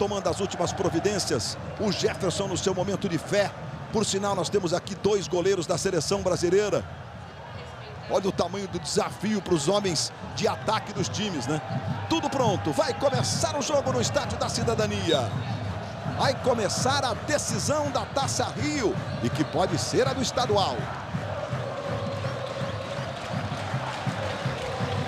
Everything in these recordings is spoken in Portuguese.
tomando as últimas providências. O Jefferson no seu momento de fé. Por sinal, nós temos aqui 2 goleiros da seleção brasileira. Olha o tamanho do desafio para os homens de ataque dos times, né? Tudo pronto. Vai começar o jogo no Estádio da Cidadania. Vai começar a decisão da Taça Rio e que pode ser a do estadual.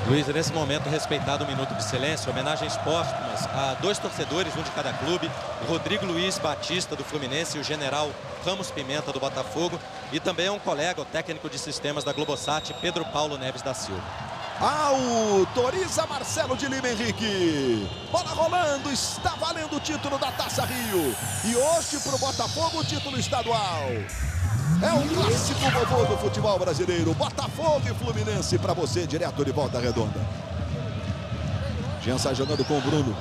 Luiz, nesse momento, respeitado um minuto de silêncio, homenagens póstumas a 2 torcedores, um de cada clube, o Rodrigo Luiz Batista, do Fluminense, e o General Ramos Pimenta, do Botafogo, e também a um colega, o técnico de sistemas da Globosat, Pedro Paulo Neves da Silva. Autoriza Marcelo de Lima Henrique. Bola rolando, está valendo o título da Taça Rio. E hoje para o Botafogo o título estadual. É um clássico vovô do futebol brasileiro. Botafogo e Fluminense para você, direto de Volta Redonda. Jean sai jogando com o Bruno.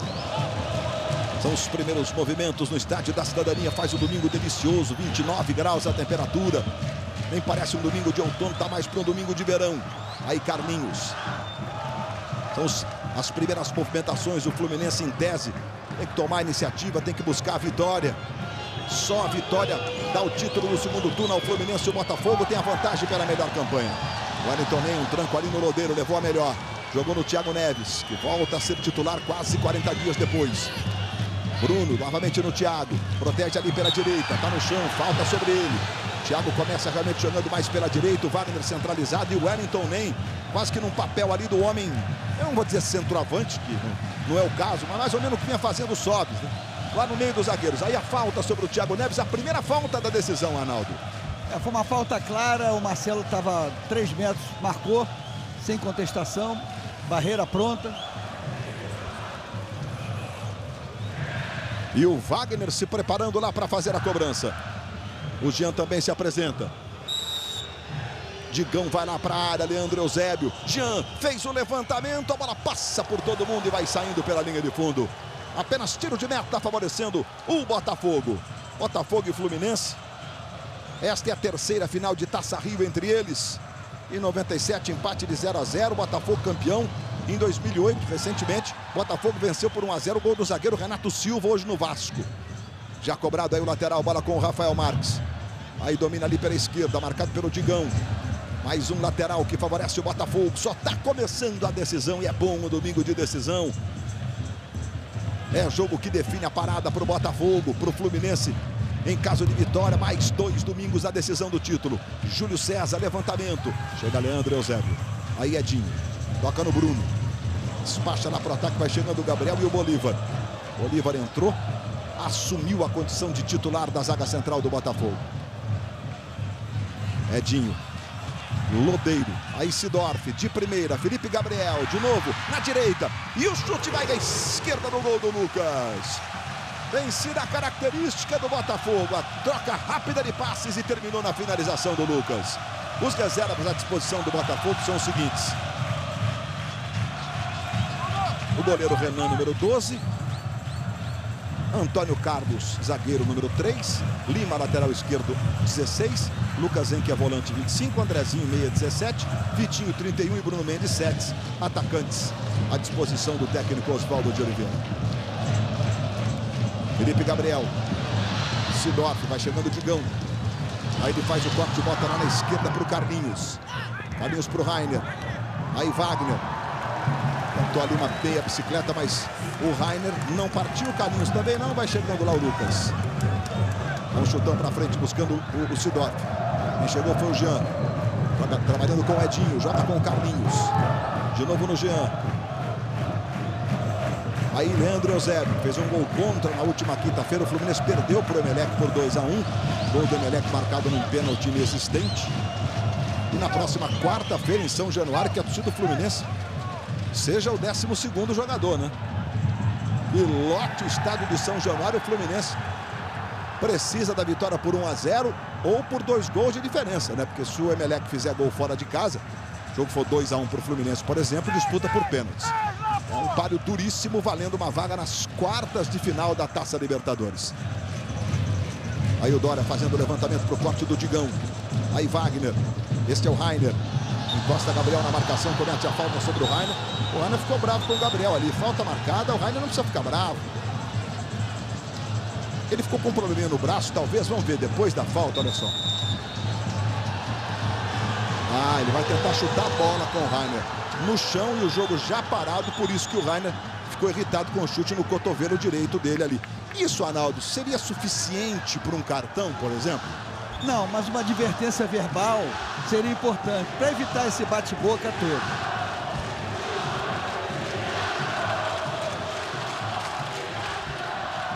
São os primeiros movimentos no Estádio da Cidadania. Faz um domingo delicioso, 29 graus a temperatura. Nem parece um domingo de outono, tá mais para um domingo de verão. Aí Carlinhos. São as primeiras movimentações do Fluminense em tese. Tem que tomar a iniciativa, tem que buscar a vitória. Só a vitória dá o título no segundo turno ao Fluminense. O Botafogo tem a vantagem pela melhor campanha. O Wellington nem um tranco ali no Lodeiro, levou a melhor. Jogou no Thiago Neves, que volta a ser titular quase 40 dias depois. Bruno, novamente no Thiago. Protege ali pela direita, tá no chão, falta sobre ele. Thiago começa realmente jogando mais pela direita, o Wagner centralizado e o Wellington nem quase que num papel ali do homem, eu não vou dizer centroavante, que não é o caso, mas mais ou menos o que vinha fazendo o Sobis, né? Lá no meio dos zagueiros. Aí a falta sobre o Thiago Neves, a primeira falta da decisão, Arnaldo. Foi uma falta clara, o Marcelo estava 3 metros, marcou, sem contestação, barreira pronta. E o Wagner se preparando lá para fazer a cobrança. O Jean também se apresenta. Digão vai lá para a área, Leandro Eusébio. Jean fez o levantamento, a bola passa por todo mundo e vai saindo pela linha de fundo. Apenas tiro de meta favorecendo o Botafogo. Botafogo e Fluminense. Esta é a terceira final de Taça Rio entre eles. Em 97, empate de 0-0, Botafogo campeão. Em 2008, recentemente, Botafogo venceu por 1-0 o gol do zagueiro Renato Silva, hoje no Vasco. Já cobrado aí o lateral, bola com o Rafael Marques. Aí domina ali pela esquerda, marcado pelo Digão. Mais um lateral que favorece o Botafogo. Só está começando a decisão e é bom o domingo de decisão. É jogo que define a parada para o Botafogo, para o Fluminense. Em caso de vitória, mais 2 domingos a decisão do título. Júlio César, levantamento. Chega Leandro Eusébio. Aí Edinho. Toca no Bruno. Despacha lá para o ataque, vai chegando o Gabriel e o Bolívar. Bolívar entrou, assumiu a condição de titular da zaga central do Botafogo. Edinho. Lodeiro, aí Sidorf, de primeira, Felipe Gabriel, de novo, na direita, e o chute vai à esquerda no gol do Lucas. Vencida a característica do Botafogo, a troca rápida de passes e terminou na finalização do Lucas. Os reservas à disposição do Botafogo são os seguintes. O goleiro Renan, número 12. Antônio Carlos, zagueiro, número 3. Lima, lateral esquerdo, 16. Lucas Henrique, volante, 25. Andrezinho, meia, 17. Vitinho, 31. E Bruno Mendes, 7. Atacantes à disposição do técnico Oswaldo de Oliveira. Felipe Gabriel. Sidorf, vai chegando o Digão. Aí ele faz o corte e bota lá na esquerda para o Carlinhos. Carlinhos para o Rainer. Aí Wagner. Tentou ali uma meia bicicleta, mas o Rainer não partiu. O Carlinhos também não. Vai chegando lá o Lucas. Um chutão para frente, buscando o Sidorf. Quem chegou foi o Jean. Trabalhando com o Edinho. Joga com o Carlinhos. De novo no Jean. Aí Leandro Eusébio fez um gol contra na última quinta-feira. O Fluminense perdeu para o Emelec por 2-1. Gol do Emelec marcado num pênalti inexistente. E na próxima quarta-feira, em São Januário, que a torcida do Fluminense seja o 12º jogador, né? E lote o estádio de São Januário. O Fluminense precisa da vitória por 1-0 ou por 2 gols de diferença, né? Porque se o Emelec fizer gol fora de casa, o jogo for 2-1 para o Fluminense, por exemplo, disputa por pênaltis. É um páreo duríssimo, valendo uma vaga nas quartas de final da Taça Libertadores. Aí o Dória fazendo o levantamento para o corte do Digão. Aí Wagner. Este é o Rainer. Encosta Gabriel na marcação, comete a falta sobre o Rainer. O Rainer ficou bravo com o Gabriel ali. Falta marcada, o Rainer não precisa ficar bravo. Ele ficou com um probleminha no braço, talvez, vamos ver, depois da falta, olha só. Ele vai tentar chutar a bola com o Rainer no chão e o jogo já parado, por isso que o Rainer ficou irritado com o chute no cotovelo direito dele ali. Isso, Arnaldo, seria suficiente para um cartão, por exemplo? Não, mas uma advertência verbal seria importante para evitar esse bate-boca todo.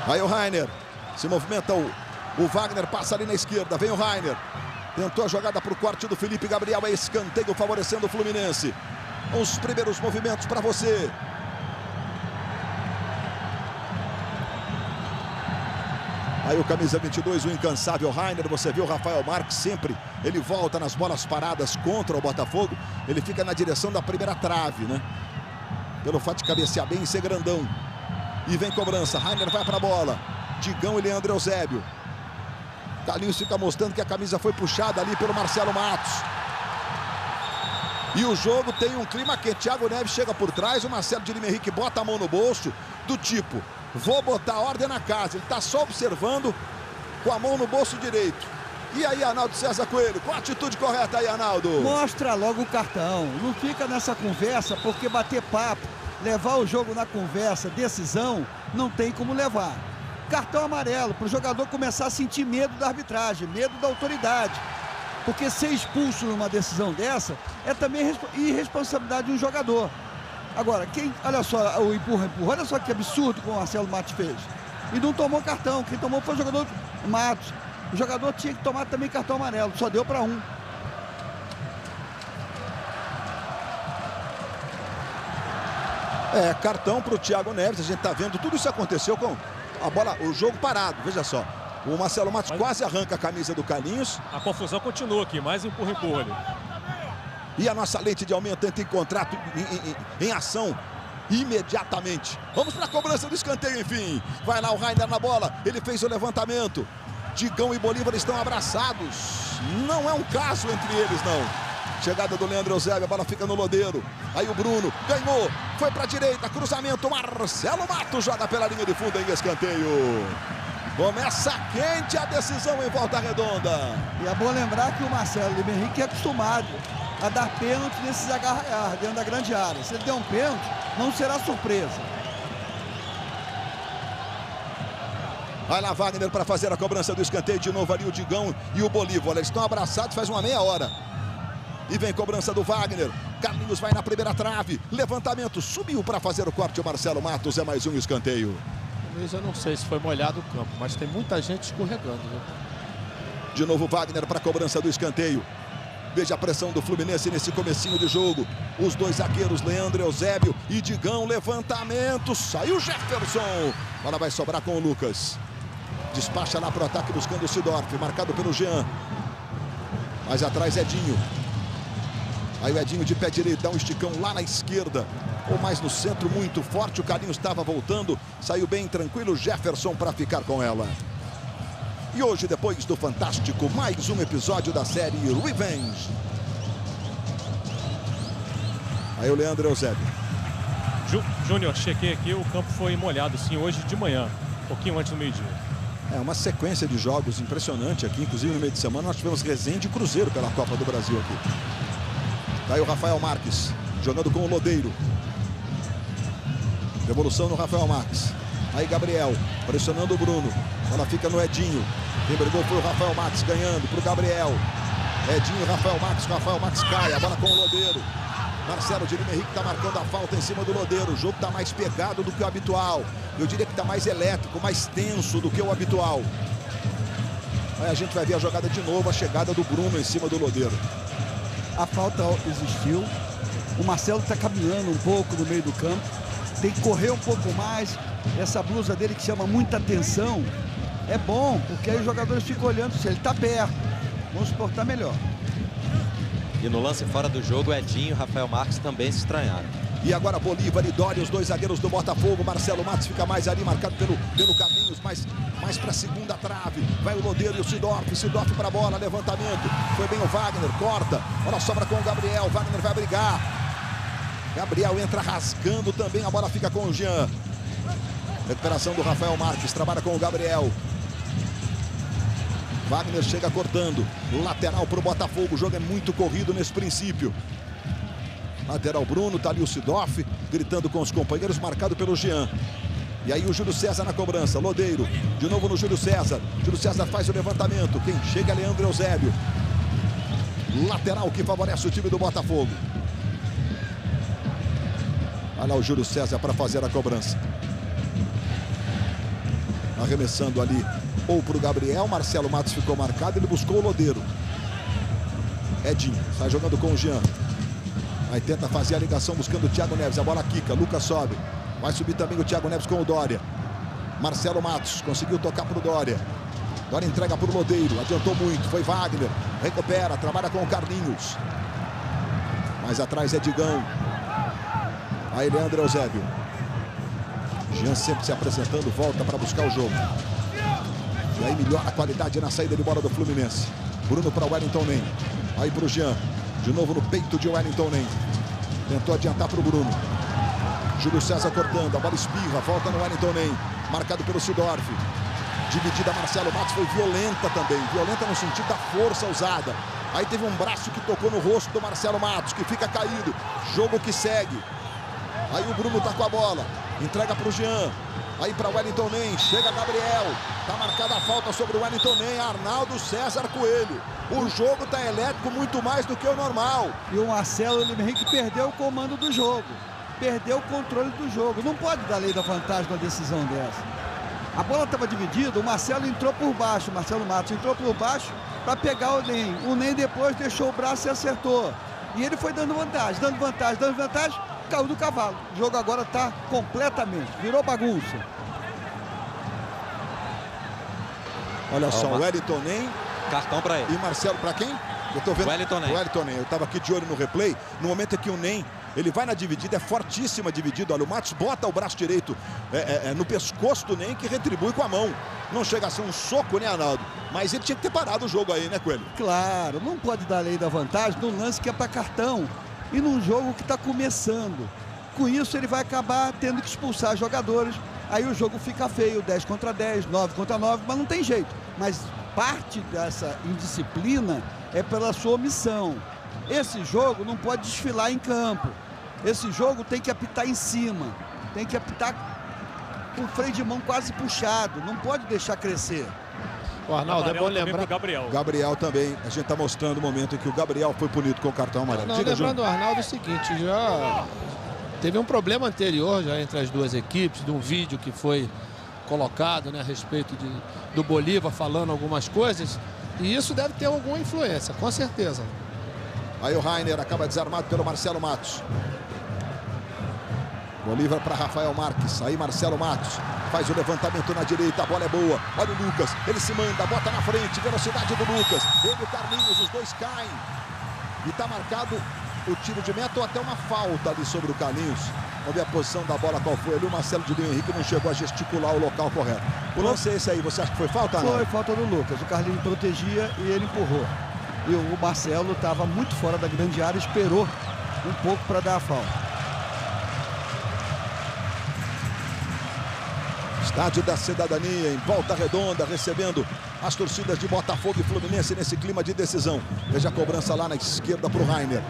Aí o Rainer se movimenta, o Wagner passa ali na esquerda, vem o Rainer. Tentou a jogada para o corte do Felipe Gabriel, é escanteio favorecendo o Fluminense. Os primeiros movimentos para você. Aí o camisa 22, o incansável Rainer, você viu o Rafael Marques sempre, ele volta nas bolas paradas contra o Botafogo, ele fica na direção da primeira trave, né? Pelo fato de cabecear bem e ser grandão. E vem cobrança, Rainer vai para a bola, Digão e Leandro Eusébio. Carlinhos fica mostrando que a camisa foi puxada ali pelo Marcelo Matos. E o jogo tem um clima quente. Thiago Neves chega por trás, o Marcelo de Lima Henrique bota a mão no bolso, do tipo, vou botar ordem na casa. Ele está só observando com a mão no bolso direito. E aí, Arnaldo César Coelho, qual a atitude correta aí, Arnaldo? Mostra logo o cartão. Não fica nessa conversa, porque bater papo, levar o jogo na conversa, decisão, não tem como levar. Cartão amarelo, para o jogador começar a sentir medo da arbitragem, medo da autoridade. Porque ser expulso numa decisão dessa é também irresponsabilidade de um jogador. Agora, olha só o empurra, olha só que absurdo que o Marcelo Matos fez. E não tomou cartão, quem tomou foi o jogador Matos. O jogador tinha que tomar também cartão amarelo, só deu para um. Cartão para o Thiago Neves, a gente está vendo, tudo isso aconteceu com a bola, o jogo parado, veja só. O Marcelo Matos quase arranca a camisa do Carlinhos. A confusão continua aqui, mais empurra ali. E a nossa lente de aumento entra em contrato, em ação imediatamente. Vamos para a cobrança do escanteio, enfim. Vai lá o Rainer na bola, ele fez o levantamento. Digão e Bolívar estão abraçados. Não é um caso entre eles, não. Chegada do Leandro Eusébio, a bola fica no Lodeiro. Aí o Bruno ganhou, foi para a direita, cruzamento, Marcelo Matos joga pela linha de fundo em escanteio. Começa quente a decisão em Volta Redonda. E é bom lembrar que o Marcelo Lima Henrique é acostumado a dar pênalti nesses agarrar dentro da grande área. Se ele der um pênalti, não será surpresa. Vai lá Wagner para fazer a cobrança do escanteio. De novo ali o Digão e o Bolívar. Eles estão abraçados faz uma meia hora. E vem cobrança do Wagner. Carlinhos vai na primeira trave. Levantamento, subiu para fazer o corte. O Marcelo Matos, é mais um escanteio. Eu não sei se foi molhado o campo, mas tem muita gente escorregando, viu? De novo Wagner para a cobrança do escanteio. Veja a pressão do Fluminense nesse comecinho de jogo. Os dois zagueiros, Leandro Eusébio e Digão. Levantamento, saiu Jefferson. A bola vai sobrar com o Lucas. Despacha lá para o ataque buscando o Sidorf, marcado pelo Jean. Mais atrás Edinho. Aí o Edinho de pé direito dá um esticão lá na esquerda. Ou mais no centro, muito forte. O Carlinhos estava voltando. Saiu bem tranquilo Jefferson para ficar com ela. E hoje, depois do Fantástico, mais um episódio da série Revenge. Aí o Leandro Eusébio. Júnior, chequei aqui, o campo foi molhado sim hoje de manhã, um pouquinho antes do meio-dia. É uma sequência de jogos impressionante aqui. Inclusive no meio de semana nós tivemos Resende e Cruzeiro pela Copa do Brasil aqui. Daí o Rafael Marques jogando com o Lodeiro. Devolução no Rafael Marques. Aí Gabriel pressionando o Bruno. Ela fica no Edinho. Quem brigou foi o Rafael Marques ganhando para o Gabriel. Edinho e Rafael Marques cai. A bola com o Lodeiro. Marcelo de Lima Henrique está marcando a falta em cima do Lodeiro. O jogo está mais pegado do que o habitual. Eu diria que está mais elétrico, mais tenso do que o habitual. Aí a gente vai ver a jogada de novo, a chegada do Bruno em cima do Lodeiro. A falta existiu. O Marcelo está caminhando um pouco no meio do campo. Tem que correr um pouco mais. Essa blusa dele que chama muita atenção. É bom, porque aí os jogadores ficam olhando se ele está perto. Vamos se portar melhor. E no lance fora do jogo, Edinho e Rafael Marques também se estranharam. E agora Bolívar e Dória, os dois zagueiros do Botafogo. Marcelo Matos fica mais ali, marcado pelo Carlinhos, mais para a segunda trave. Vai o Lodeiro e o Sidorf para a bola, levantamento. Foi bem o Wagner, corta. Bola sobra com o Gabriel, Wagner vai brigar. Gabriel entra rasgando também, a bola fica com o Jean. Recuperação do Rafael Marques, trabalha com o Gabriel. Wagner chega cortando. Lateral para o Botafogo. O jogo é muito corrido nesse princípio. Lateral Bruno, tá ali o Sidorf, gritando com os companheiros, marcado pelo Jean. E aí o Júlio César na cobrança, Lodeiro, de novo no Júlio César. Júlio César faz o levantamento, quem chega é Leandro Eusébio. Lateral que favorece o time do Botafogo. Olha lá o Júlio César para fazer a cobrança. Arremessando ali, ou para o Gabriel, Marcelo Matos ficou marcado, ele buscou o Lodeiro. Edinho, sai jogando com o Jean. Aí tenta fazer a ligação buscando o Thiago Neves. A bola quica, Lucas sobe. Vai subir também o Thiago Neves com o Dória. Marcelo Matos conseguiu tocar para o Dória. Dória entrega para o Lodeiro. Adiantou muito, foi Wagner. Recupera, trabalha com o Carlinhos. Mais atrás é Digão. Aí Leandro Eusébio. Jean sempre se apresentando, volta para buscar o jogo. E aí melhora a qualidade na saída de bola do Fluminense. Bruno para o Wellington Nem. Aí para o Jean. De novo no peito de Wellington Nem. Tentou adiantar para o Bruno. Júlio César cortando. A bola espirra. Volta no Wellington Nem. Marcado pelo Sidorf. Dividida Marcelo Matos. Foi violenta também. Violenta no sentido da força usada. Aí teve um braço que tocou no rosto do Marcelo Matos, que fica caído. Jogo que segue. Aí o Bruno tá com a bola. Entrega para o Jean. Aí para Wellington Nem. Chega Gabriel. Tá marcada a falta sobre o Wellington Nem. Arnaldo César Coelho. O jogo tá elétrico muito mais do que o normal. E o Marcelo Henrique perdeu o comando do jogo. Perdeu o controle do jogo. Não pode dar lei da vantagem numa decisão dessa. A bola estava dividida, o Marcelo entrou por baixo. Marcelo Matos entrou por baixo para pegar o Nem. O Nem depois deixou o braço e acertou. E ele foi dando vantagem, dando vantagem, dando vantagem. Caiu do cavalo. O jogo agora está completamente. Virou bagunça. Olha só, o Wellington Nem. Cartão para ele. E Marcelo, para quem? Eu tô vendo. Wellington Nem. Wellington Nem. Eu estava aqui de olho no replay. No momento em que o Nem, ele vai na dividida, é fortíssima a dividida. Olha, o Matos bota o braço direito no pescoço do Nem, que retribui com a mão. Não chega a ser um soco, né, Arnaldo? Mas ele tinha que ter parado o jogo aí, né, Coelho? Claro, não pode dar lei da vantagem num lance que é para cartão. E num jogo que está começando. Com isso, ele vai acabar tendo que expulsar jogadores. Aí o jogo fica feio, 10 contra 10, 9 contra 9, mas não tem jeito. Mas parte dessa indisciplina é pela sua omissão. Esse jogo não pode desfilar em campo. Esse jogo tem que apitar em cima. Tem que apitar com o freio de mão quase puxado. Não pode deixar crescer. O Arnaldo, é bom lembrar. Gabriel também. A gente está mostrando o momento em que o Gabriel foi punido com o cartão amarelo. Não, lembrando o Arnaldo, é o seguinte, já teve um problema anterior já entre as duas equipes, de um vídeo que foi colocado, né, a respeito do Bolívar falando algumas coisas, e isso deve ter alguma influência, com certeza. Aí o Rainer acaba desarmado pelo Marcelo Matos. Bolívar para Rafael Marques. Aí Marcelo Matos faz o levantamento na direita. A bola é boa. Olha o Lucas. Ele se manda, bota na frente. Velocidade do Lucas. Ele e o Carlinhos, os dois caem. E está marcado o tiro de meta ou até uma falta ali sobre o Carlinhos. Vamos ver a posição da bola qual foi ali. O Marcelo de Leão Henrique não chegou a gesticular o local correto. O lance é esse aí. Você acha que foi falta? Não? Foi falta do Lucas. O Carlinhos protegia e ele empurrou. E o Marcelo estava muito fora da grande área. Esperou um pouco para dar a falta. Estádio da Cidadania, em Volta Redonda, recebendo as torcidas de Botafogo e Fluminense nesse clima de decisão. Veja a cobrança lá na esquerda para o Rainer.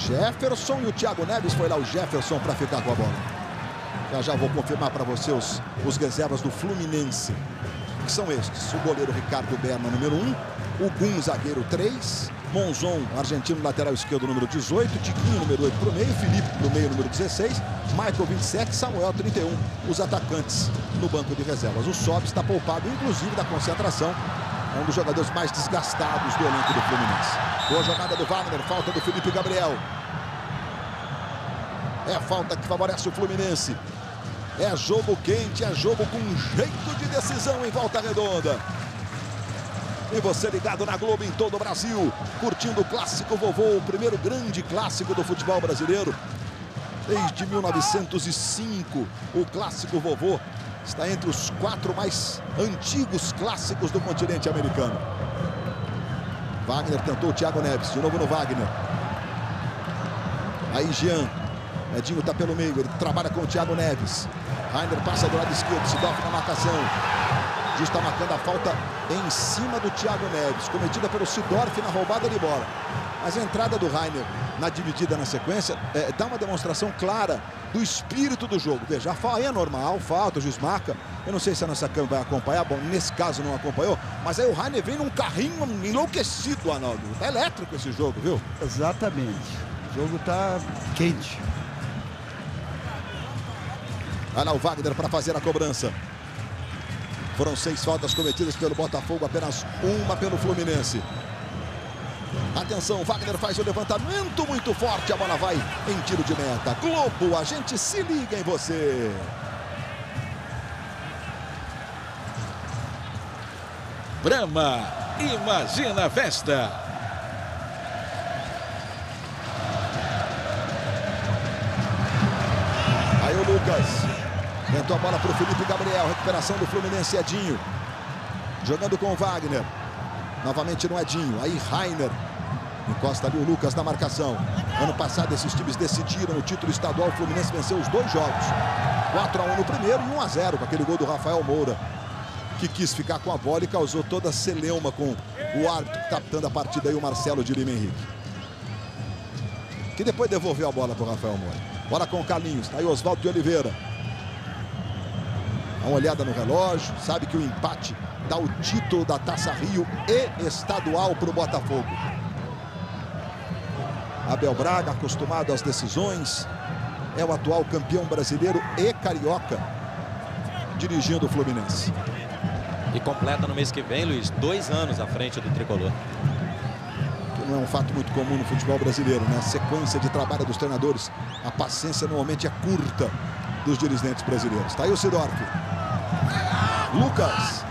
Jefferson e o Thiago Neves. Foi lá o Jefferson para ficar com a bola. Já vou confirmar para você os reservas do Fluminense, que são estes: o goleiro Ricardo Berna, número 1, o Gum, zagueiro 3, Monzon, argentino, lateral esquerdo, número 18, Tiquinho, número 8 para o meio, Felipe para o meio, número 16, Michael, 27, Samuel, 31, os atacantes no banco de reservas. O Sob está poupado, inclusive, da concentração. É um dos jogadores mais desgastados do elenco do Fluminense. Boa jogada do Wagner, falta do Felipe Gabriel. É a falta que favorece o Fluminense. É jogo quente, é jogo com jeito de decisão em Volta Redonda. E você ligado na Globo em todo o Brasil, curtindo o Clássico Vovô, o primeiro grande clássico do futebol brasileiro. Desde 1905, o Clássico Vovô está entre os 4 mais antigos clássicos do continente americano. Wagner tentou o Thiago Neves, de novo no Wagner. Aí Jean, Edinho está pelo meio, ele trabalha com o Thiago Neves. Rainer passa do lado esquerdo, se dobra na marcação. O juiz está marcando a falta em cima do Thiago Neves, cometida pelo Seedorf na roubada de bola. Mas a entrada do Rainer na dividida na sequência dá uma demonstração clara do espírito do jogo. Veja, é normal, falta, o juiz marca. Eu não sei se a nossa câmera vai acompanhar. Bom, nesse caso não acompanhou. Mas aí o Rainer vem num carrinho enlouquecido, Arnaldo. Tá elétrico esse jogo, viu? Exatamente. O jogo tá quente. Vai lá o Wagner para fazer a cobrança. Foram 6 faltas cometidas pelo Botafogo, apenas uma pelo Fluminense. Atenção, Wagner faz o levantamento muito forte, a bola vai em tiro de meta. Globo, a gente se liga em você. Brahma, imagina a festa. Aí o Lucas tentou a bola para o Felipe Gabriel, recuperação do Fluminense, Edinho jogando com o Wagner, novamente no Edinho, aí Rainer encosta ali o Lucas na marcação. Ano passado esses times decidiram o título estadual, o Fluminense venceu os 2 jogos, 4-1 no primeiro e 1-0 com aquele gol do Rafael Moura, que quis ficar com a bola e causou toda a celeuma com o árbitro captando a partida aí, o Marcelo de Lima Henrique, que depois devolveu a bola para o Rafael Moura. Bola com o Carlinhos, tá aí o Oswaldo de Oliveira. Dá uma olhada no relógio, sabe que o empate dá o título da Taça Rio e estadual para o Botafogo. Abel Braga, acostumado às decisões, é o atual campeão brasileiro e carioca, dirigindo o Fluminense. E completa no mês que vem, Luiz, 2 anos à frente do tricolor. Que não é um fato muito comum no futebol brasileiro, né? A sequência de trabalho dos treinadores, a paciência normalmente é curta dos dirigentes brasileiros. Tá aí o Seedorf. Lucas.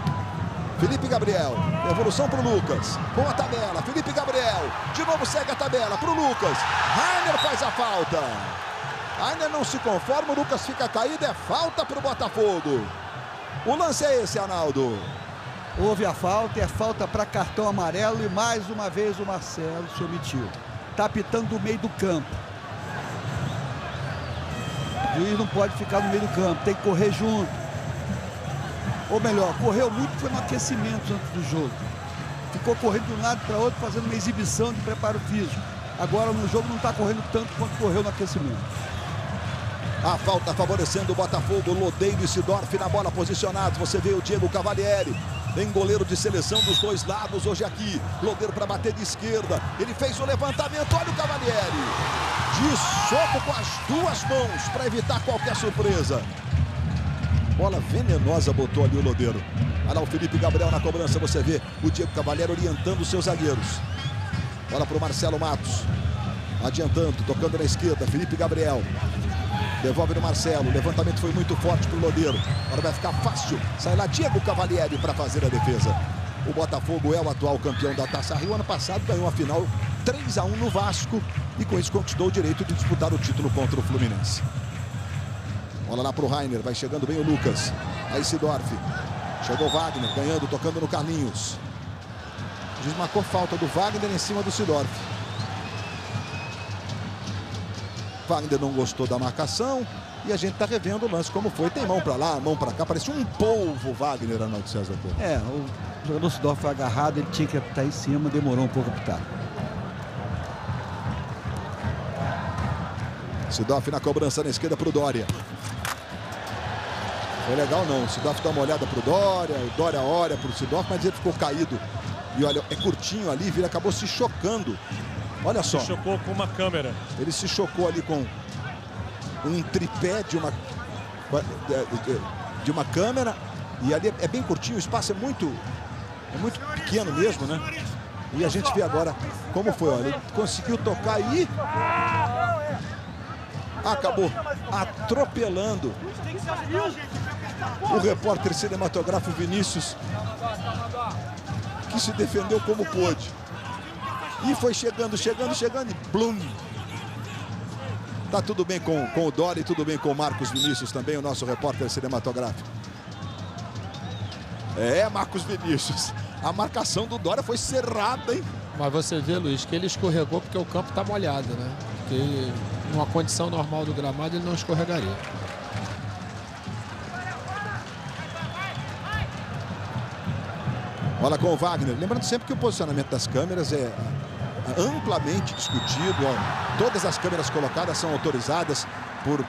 Felipe Gabriel. Evolução para o Lucas. Boa tabela. Felipe Gabriel. De novo segue a tabela para o Lucas. Rainer faz a falta. Rainer não se conforma. O Lucas fica caído. É falta para o Botafogo. O lance é esse, Arnaldo. Houve a falta, é falta para cartão amarelo e mais uma vez o Marcelo se omitiu. Tá apitando do meio do campo. O juiz não pode ficar no meio do campo, tem que correr junto. Ou melhor, correu muito, foi no aquecimento antes do jogo. Ficou correndo de um lado para outro, fazendo uma exibição de preparo físico. Agora no jogo não está correndo tanto quanto correu no aquecimento. A falta favorecendo o Botafogo, Lodeiro e Seedorf na bola posicionados. Você vê o Diego Cavalieri, tem goleiro de seleção dos 2 lados hoje aqui. Lodeiro para bater de esquerda, ele fez o levantamento, olha o Cavalieri. De soco com as 2 mãos para evitar qualquer surpresa. Bola venenosa botou ali o Lodeiro. Olha lá o Felipe Gabriel na cobrança, você vê o Diego Cavalieri orientando os seus zagueiros. Bola para o Marcelo Matos, adiantando, tocando na esquerda, Felipe Gabriel. Devolve no Marcelo, o levantamento foi muito forte para o Lodeiro. Agora vai ficar fácil, sai lá Diego Cavalieri para fazer a defesa. O Botafogo é o atual campeão da Taça Rio. Ano passado ganhou a final 3-1 no Vasco e com isso conquistou o direito de disputar o título contra o Fluminense. Bola lá para o Rainer, vai chegando bem o Lucas. Aí Seedorf, chegou o Wagner, ganhando, tocando no Carlinhos. O juiz marcou falta do Wagner em cima do Seedorf. Wagner não gostou da marcação e a gente está revendo o lance como foi. Tem mão para lá, mão para cá, parecia um polvo Wagner, Arnaldo César. O jogador Seedorf foi agarrado, ele tinha que apitar em cima, demorou um pouco a apitar. Seedorf na cobrança na esquerda para o Dória. Foi legal não, o Seedorf dá uma olhada para o Dória olha para o Seedorf, mas ele ficou caído. E olha, é curtinho ali, ele acabou se chocando. Olha só. Se chocou com uma câmera. Ele se chocou ali com um tripé de uma câmera. E ali é bem curtinho, o espaço é muito pequeno mesmo, né? E a gente vê agora como foi. Olha, ele conseguiu tocar e acabou atropelando o repórter cinematográfico Vinícius, que se defendeu como pôde. E foi chegando e blum! Tá tudo bem com o Dória e tudo bem com o Marcos Vinícius também, o nosso repórter cinematográfico. Marcos Vinícius. A marcação do Dória foi cerrada, hein? Mas você vê, Luiz, que ele escorregou porque o campo tá molhado, né? Porque numa condição normal do gramado ele não escorregaria. Bola com o Wagner. Lembrando sempre que o posicionamento das câmeras é amplamente discutido. Todas as câmeras colocadas são autorizadas por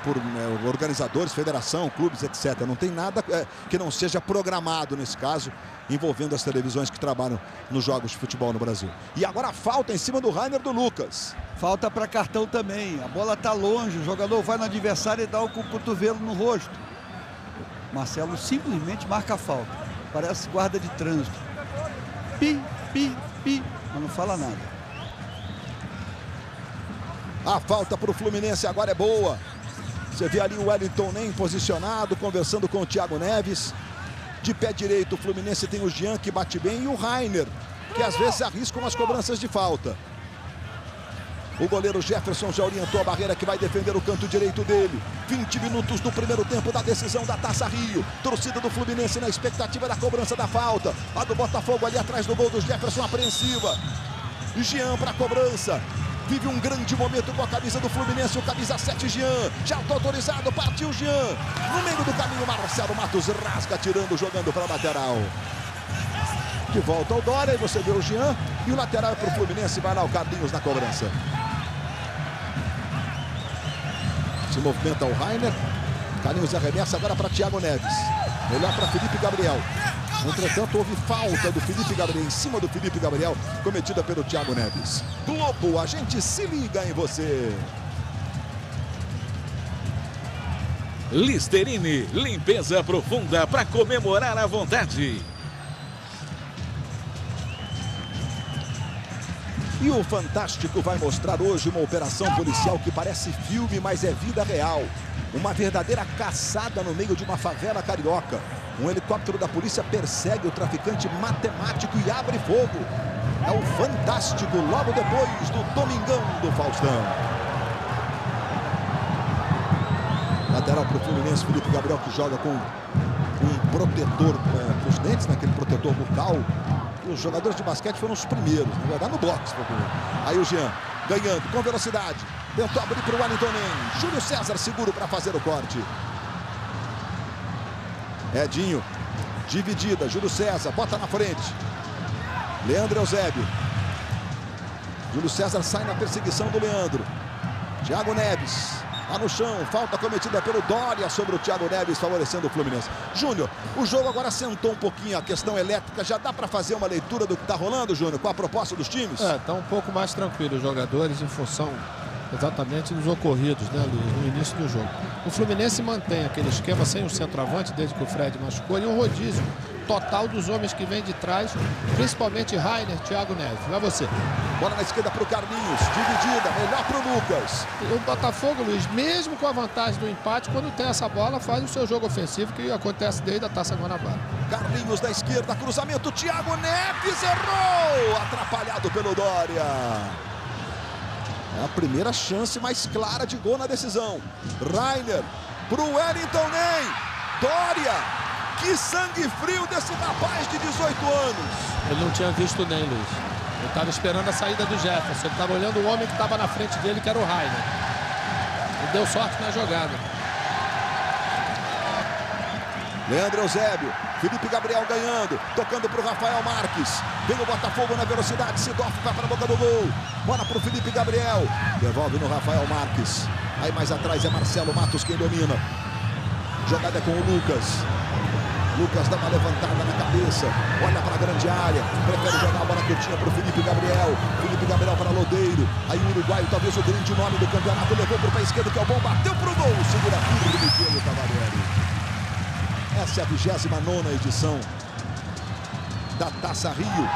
organizadores, federação, clubes, etc. Não tem nada que não seja programado nesse caso, envolvendo as televisões que trabalham nos jogos de futebol no Brasil. E agora a falta em cima do Rainer do Lucas. Falta para cartão também. A bola está longe, o jogador vai no adversário e dá o cotovelo no rosto. Marcelo simplesmente marca a falta. Parece guarda de trânsito. Pi, pi, pi, mas não fala nada. A falta para o Fluminense agora é boa. Você vê ali o Wellington Nem posicionado, conversando com o Thiago Neves. De pé direito, o Fluminense tem o Jean, que bate bem, e o Rainer, que às vezes arrisca umas cobranças de falta. O goleiro Jefferson já orientou a barreira, que vai defender o canto direito dele. 20 minutos do primeiro tempo da decisão da Taça Rio. Torcida do Fluminense na expectativa da cobrança da falta. A do Botafogo ali atrás do gol do Jefferson, apreensiva. Jean para a cobrança. Vive um grande momento com a camisa do Fluminense, o camisa 7 Jean, já está autorizado, partiu Jean, no meio do caminho Marcelo Matos rasga, tirando, jogando para a lateral. De volta ao Dória, e você vê o Jean, e o lateral é para o Fluminense, vai lá o Carlinhos na cobrança. Se movimenta o Rainer, Carlinhos arremessa agora para Thiago Neves, melhor para Felipe Gabriel. Entretanto, houve falta do Felipe Gabriel, em cima do Felipe Gabriel, cometida pelo Thiago Neves. Globo, a gente se liga em você. Listerine, limpeza profunda para comemorar à vontade. E o Fantástico vai mostrar hoje uma operação policial que parece filme, mas é vida real. Uma verdadeira caçada no meio de uma favela carioca. Um helicóptero da polícia persegue o traficante matemático e abre fogo. É o Fantástico, logo depois do Domingão do Faustão. Lateral para o Fluminense, Felipe Gabriel, que joga com um protetor para os dentes, naquele protetor bucal. E os jogadores de basquete foram os primeiros, na verdade, no boxe. Aí o Jean, ganhando, com velocidade. Tentou abrir para o Wellington Nem. Júlio César seguro para fazer o corte. Edinho, dividida, Júlio César, bota na frente. Leandro Eusébio. Júlio César sai na perseguição do Leandro. Thiago Neves, lá no chão, falta cometida pelo Dória sobre o Thiago Neves, favorecendo o Fluminense. Júnior, o jogo agora sentou um pouquinho a questão elétrica, já dá para fazer uma leitura do que está rolando, Júnior, com a proposta dos times? Está um pouco mais tranquilo os jogadores em função exatamente dos ocorridos, né, Luiz, no início do jogo. O Fluminense mantém aquele esquema sem o centroavante, desde que o Fred machucou, e um rodízio total dos homens que vêm de trás, principalmente Rainer, Thiago Neves. Vai você. Bola na esquerda para o Carlinhos, dividida, melhor para o Lucas. O Botafogo, Luiz, mesmo com a vantagem do empate, quando tem essa bola, faz o seu jogo ofensivo, que acontece desde a Taça Guanabara. Carlinhos na esquerda, cruzamento, Thiago Neves errou, atrapalhado pelo Dória. É a primeira chance mais clara de gol na decisão. Rainer para o Wellington Nem. Dória, que sangue frio desse rapaz de 18 anos. Ele não tinha visto nem, Luiz. Ele estava esperando a saída do Jefferson. Ele estava olhando o homem que estava na frente dele, que era o Rainer. E deu sorte na jogada. Leandro Eusébio, Felipe Gabriel ganhando, tocando para o Rafael Marques. Vem o Botafogo na velocidade, Sidorf vai para a boca do gol. Bola para o Felipe Gabriel, devolve no Rafael Marques. Aí mais atrás é Marcelo Matos quem domina. Jogada com o Lucas. Lucas dá uma levantada na cabeça, olha para a grande área, prefere jogar a bola curtinha para o Felipe Gabriel. Felipe Gabriel para Lodeiro. Aí o uruguaio, talvez o grande nome do campeonato, levou para o pé esquerdo, que é o bom, bateu para o gol, segura firme Diego Cavalieri. Essa é a 29ª edição da Taça Rio.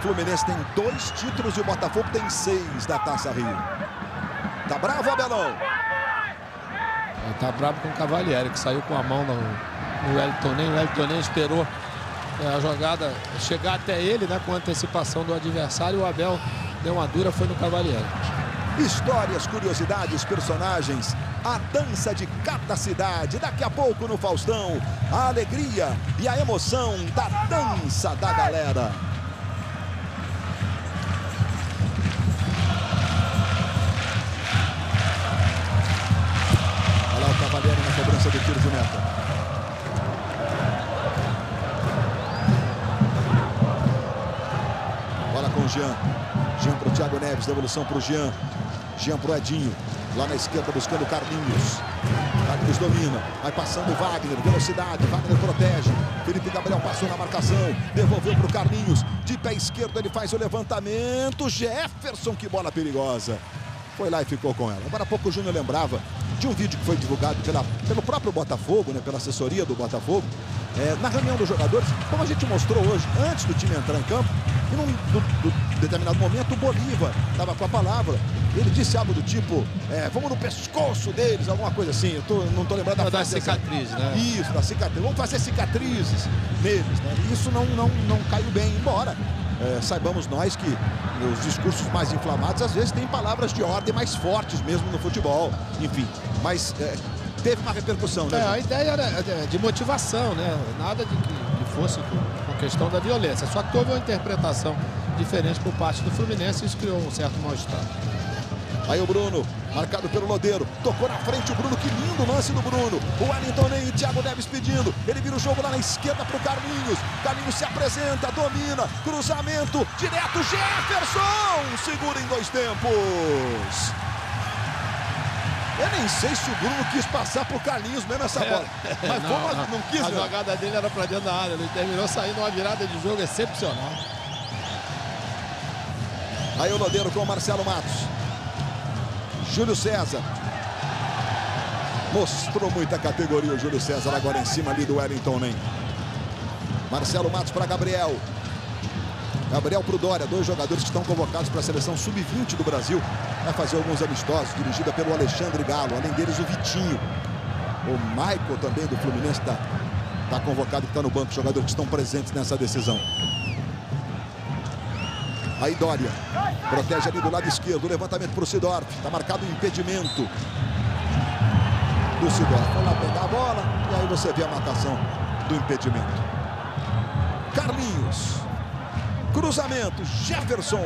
Fluminense tem 2 títulos e o Botafogo tem 6 da Taça Rio. Tá bravo, Abelão? Tá bravo com o Cavalieri, que saiu com a mão no Wellington Nem. O Wellington Nem esperou a jogada chegar até ele, né, com antecipação do adversário. O Abel deu uma dura, foi no Cavalieri. Histórias, curiosidades, personagens, a dança de cada cidade. Daqui a pouco no Faustão, a alegria e a emoção da dança da galera. Olha lá o Cavalieri na cobrança do tiro de meta. Jean. Jean para o Thiago Neves, devolução para o Jean. Jean para o Edinho. Lá na esquerda buscando o Carlinhos. Carlinhos domina. Vai passando o Wagner. Velocidade. Wagner protege. Felipe Gabriel passou na marcação. Devolveu para o Carlinhos. De pé esquerdo ele faz o levantamento. Jefferson, que bola perigosa. Foi lá e ficou com ela. Agora há pouco o Júnior lembrava de um vídeo que foi divulgado pelo próprio Botafogo, né, pela assessoria do Botafogo, na reunião dos jogadores, como a gente mostrou hoje, antes do time entrar em campo, e num determinado momento o Bolívar estava com a palavra. Ele disse algo do tipo, vamos no pescoço deles, alguma coisa assim. Não estou lembrando da cicatriz, né? Isso, da cicatriz. Vamos fazer cicatrizes neles, né? Isso não caiu bem, embora saibamos nós que os discursos mais inflamados às vezes têm palavras de ordem mais fortes mesmo no futebol. Enfim, mas teve uma repercussão, né? A ideia era de motivação, né? Nada de que fosse com questão da violência. Só que houve uma interpretação diferente por parte do Fluminense e isso criou um certo mal-estar. Aí o Bruno, marcado pelo Lodeiro, tocou na frente o Bruno, que lindo lance do Bruno. O Wellington nem e Thiago Neves pedindo, ele vira o jogo lá na esquerda para o Carlinhos. Carlinhos se apresenta, domina, cruzamento, direto, Jefferson, segura em 2 tempos. Eu nem sei se o Bruno quis passar pro Carlinhos mesmo essa bola. Mas não quis. A jogada dele era para dentro da área, ele terminou saindo uma virada de jogo excepcional. Aí o Lodeiro com o Marcelo Matos. Júlio César. Mostrou muita categoria o Júlio César agora em cima ali do Wellington Nem. Marcelo Matos para Gabriel. Gabriel para o Dória, 2 jogadores que estão convocados para a seleção sub-20 do Brasil. Vai fazer alguns amistosos, dirigida pelo Alexandre Galo. Além deles, o Vitinho. O Michael também do Fluminense está convocado, que está no banco. Jogadores que estão presentes nessa decisão. Aí Dória protege ali do lado esquerdo. Levantamento para o Sidorf. Está marcado o impedimento do Sidorf. Vai lá pegar a bola e aí você vê a marcação do impedimento. Carlinhos. Cruzamento, Jefferson,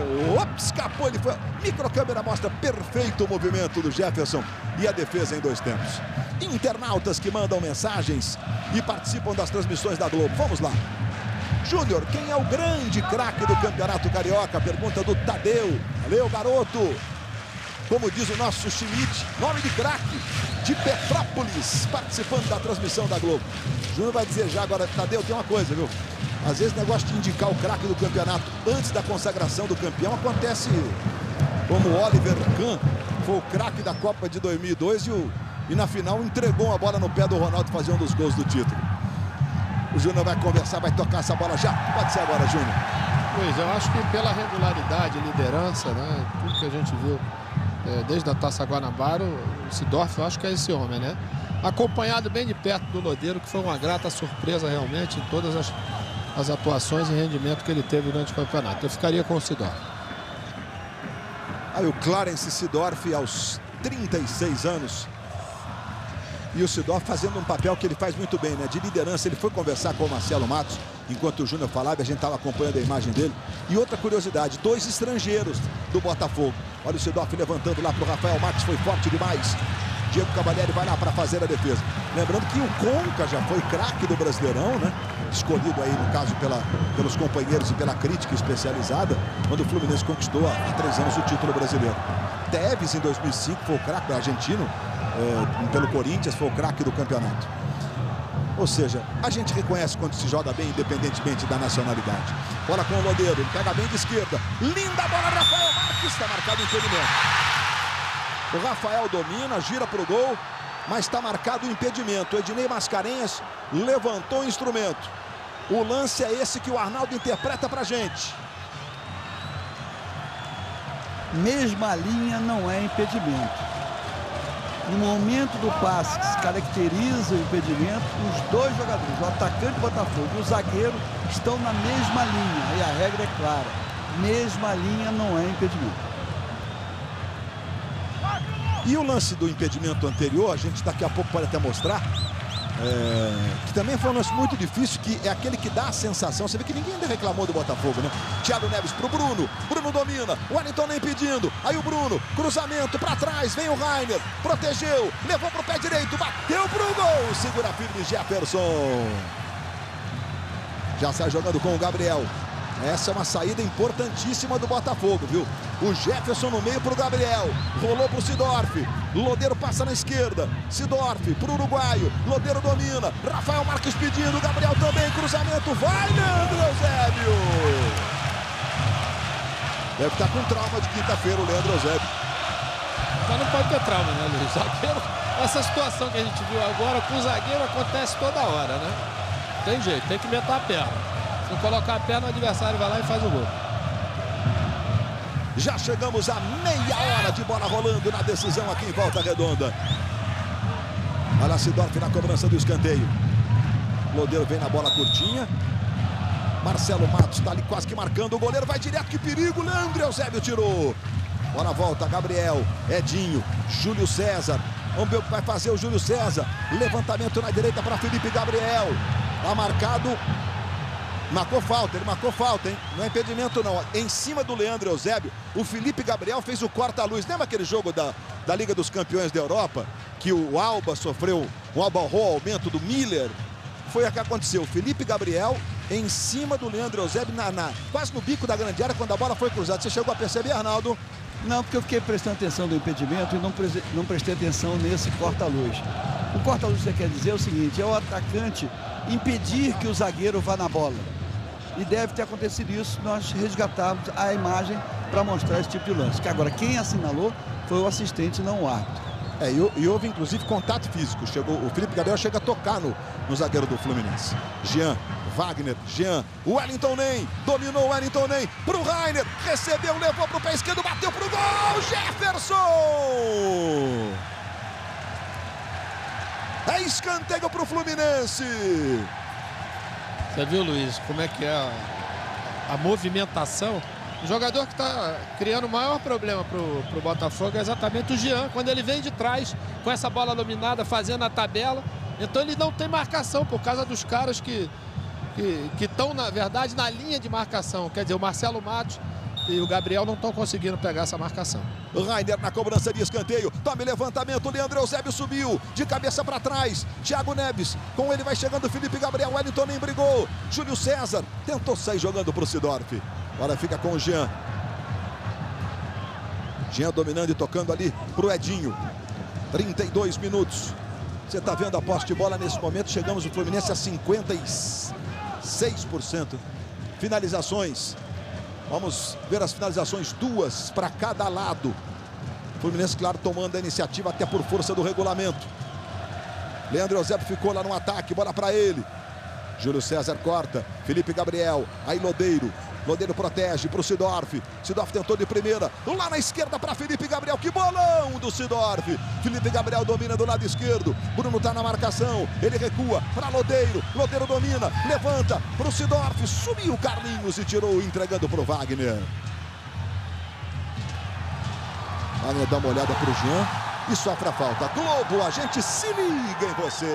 escapou, ele foi, microcâmera mostra perfeito o movimento do Jefferson e a defesa em 2 tempos. Internautas que mandam mensagens e participam das transmissões da Globo, vamos lá. Júnior, quem é o grande craque do Campeonato Carioca? Pergunta do Tadeu. Valeu, garoto. Como diz o nosso Schmidt, nome de craque de Petrópolis, participando da transmissão da Globo. Júnior vai dizer já agora, Tadeu, tem uma coisa, viu? Às vezes o negócio de indicar o craque do campeonato antes da consagração do campeão acontece como o Oliver Kahn foi o craque da Copa de 2002 e na final entregou a bola no pé do Ronaldo fazer um dos gols do título. O Júnior vai conversar, vai tocar essa bola já. Pode ser agora, Júnior. Pois, eu acho que pela regularidade, liderança, né? Tudo que a gente viu desde a Taça Guanabara, o Sidorf, eu acho que é esse homem, né? Acompanhado bem de perto do Lodeiro, que foi uma grata surpresa realmente em todas as atuações e rendimento que ele teve durante o campeonato. Eu ficaria com o Sidorf. Aí o Clarence Sidorf aos 36 anos. E o Sidorf fazendo um papel que ele faz muito bem, né? De liderança. Ele foi conversar com o Marcelo Matos enquanto o Júnior falava, a gente estava acompanhando a imagem dele. E outra curiosidade, 2 estrangeiros do Botafogo. Olha o Sidorf levantando lá para o Rafael Marques, foi forte demais. Diego Cavalieri vai lá para fazer a defesa. Lembrando que o Conca já foi craque do Brasileirão, né? Escolhido aí, no caso, pelos companheiros e pela crítica especializada, quando o Fluminense conquistou há 3 anos o título brasileiro. Tevez, em 2005, foi o craque argentino, pelo Corinthians, foi o craque do campeonato. Ou seja, a gente reconhece quando se joga bem, independentemente da nacionalidade. Bola com o Lodeiro, ele pega bem de esquerda. Linda bola, Rafael Marques, está marcado o impedimento. O Rafael domina, gira para o gol, mas está marcado o impedimento. O Ednei Mascarenhas levantou o instrumento. O lance é esse que o Arnaldo interpreta para a gente. Mesma linha não é impedimento. No momento do passe que se caracteriza o impedimento, os 2 jogadores, o atacante do Botafogo e o zagueiro, estão na mesma linha. E a regra é clara. Mesma linha não é impedimento. E o lance do impedimento anterior, a gente daqui a pouco pode até mostrar, que também foi um lance muito difícil, que é aquele que dá a sensação, você vê que ninguém ainda reclamou do Botafogo, né? Thiago Neves pro Bruno, Bruno domina, o Wellington nem pedindo, aí o Bruno, cruzamento para trás, vem o Rainer, protegeu, levou pro pé direito, bateu pro gol, segura firme Jefferson. Já sai jogando com o Gabriel. Essa é uma saída importantíssima do Botafogo, viu? O Jefferson no meio para o Gabriel. Rolou para o Sidorf. Lodeiro passa na esquerda. Sidorf para o uruguaio. Lodeiro domina. Rafael Marques pedindo. Gabriel também. Cruzamento. Vai, Leandro Eusébio. Deve estar com trauma de quinta-feira o Leandro Eusébio. Mas não pode ter trauma, né, Luiz? Zagueiro, essa situação que a gente viu agora com o zagueiro acontece toda hora, né? Tem jeito, tem que meter a perna. Se não colocar a perna, o adversário vai lá e faz o gol. Já chegamos a meia hora de bola rolando na decisão aqui em Volta Redonda. Olha Sidorf na cobrança do escanteio. Lodeiro vem na bola curtinha. Marcelo Matos está ali quase que marcando. O goleiro vai direto, que perigo. Leandro Eusébio tirou. Bola volta, Gabriel, Edinho, Júlio César. Vamos ver o que vai fazer o Júlio César. Levantamento na direita para Felipe Gabriel. Está marcado. Marcou falta, ele marcou falta, hein? Não é impedimento não. Em cima do Leandro Eusébio, o Felipe Gabriel fez o corta-luz. Lembra aquele jogo da Liga dos Campeões da Europa? Que o Alba sofreu um abalrou aumento do Miller? Foi o que aconteceu. O Felipe Gabriel em cima do Leandro Eusébio, quase no bico da grande área, quando a bola foi cruzada. Você chegou a perceber, Arnaldo? Não, porque eu fiquei prestando atenção no impedimento e não prestei atenção nesse corta-luz. O corta-luz, você quer dizer o seguinte, é o atacante impedir que o zagueiro vá na bola. E deve ter acontecido isso, nós resgatamos a imagem para mostrar esse tipo de lance. Que agora, quem assinalou foi o assistente, não o árbitro. E houve, inclusive, contato físico. O Felipe Gabriel chega a tocar no zagueiro do Fluminense. Jean, Wagner, Jean, Wellington Ney, dominou o Wellington Ney pro Rainer, recebeu, levou pro pé esquerdo, bateu pro gol, Jefferson! É escanteio pro Fluminense. Você viu, Luiz, como é que é a movimentação? O jogador que está criando o maior problema pro Botafogo é exatamente o Jean, quando ele vem de trás com essa bola dominada, fazendo a tabela. Então ele não tem marcação por causa dos caras que estão, na verdade, na linha de marcação. Quer dizer, o Marcelo Matos e o Gabriel não estão conseguindo pegar essa marcação. O Rainer na cobrança de escanteio. Tome levantamento. Leandro Eusébio subiu de cabeça para trás. Thiago Neves. Com ele vai chegando Felipe Gabriel. Wellington nem brigou. Júlio César tentou sair jogando para o Sidorf. Agora fica com o Jean. Jean dominando e tocando ali para o Edinho. 32 minutos. Você está vendo a posse de bola nesse momento. Chegamos no Fluminense a 56%. Finalizações. Vamos ver as finalizações, 2 para cada lado. Fluminense, claro, tomando a iniciativa até por força do regulamento. Leandro Eusébio ficou lá no ataque, bola para ele. Júlio César corta, Felipe Gabriel, aí Lodeiro. Lodeiro protege para o Sidorf. Sidorf tentou de primeira. Lá na esquerda para Felipe Gabriel. Que bolão do Sidorf. Felipe Gabriel domina do lado esquerdo. Bruno está na marcação. Ele recua para Lodeiro. Lodeiro domina. Levanta para o Sidorf. Subiu Carlinhos e tirou, entregando para o Wagner. Wagner dá uma olhada para o Jean e sofre a falta. Globo, a gente se liga em você.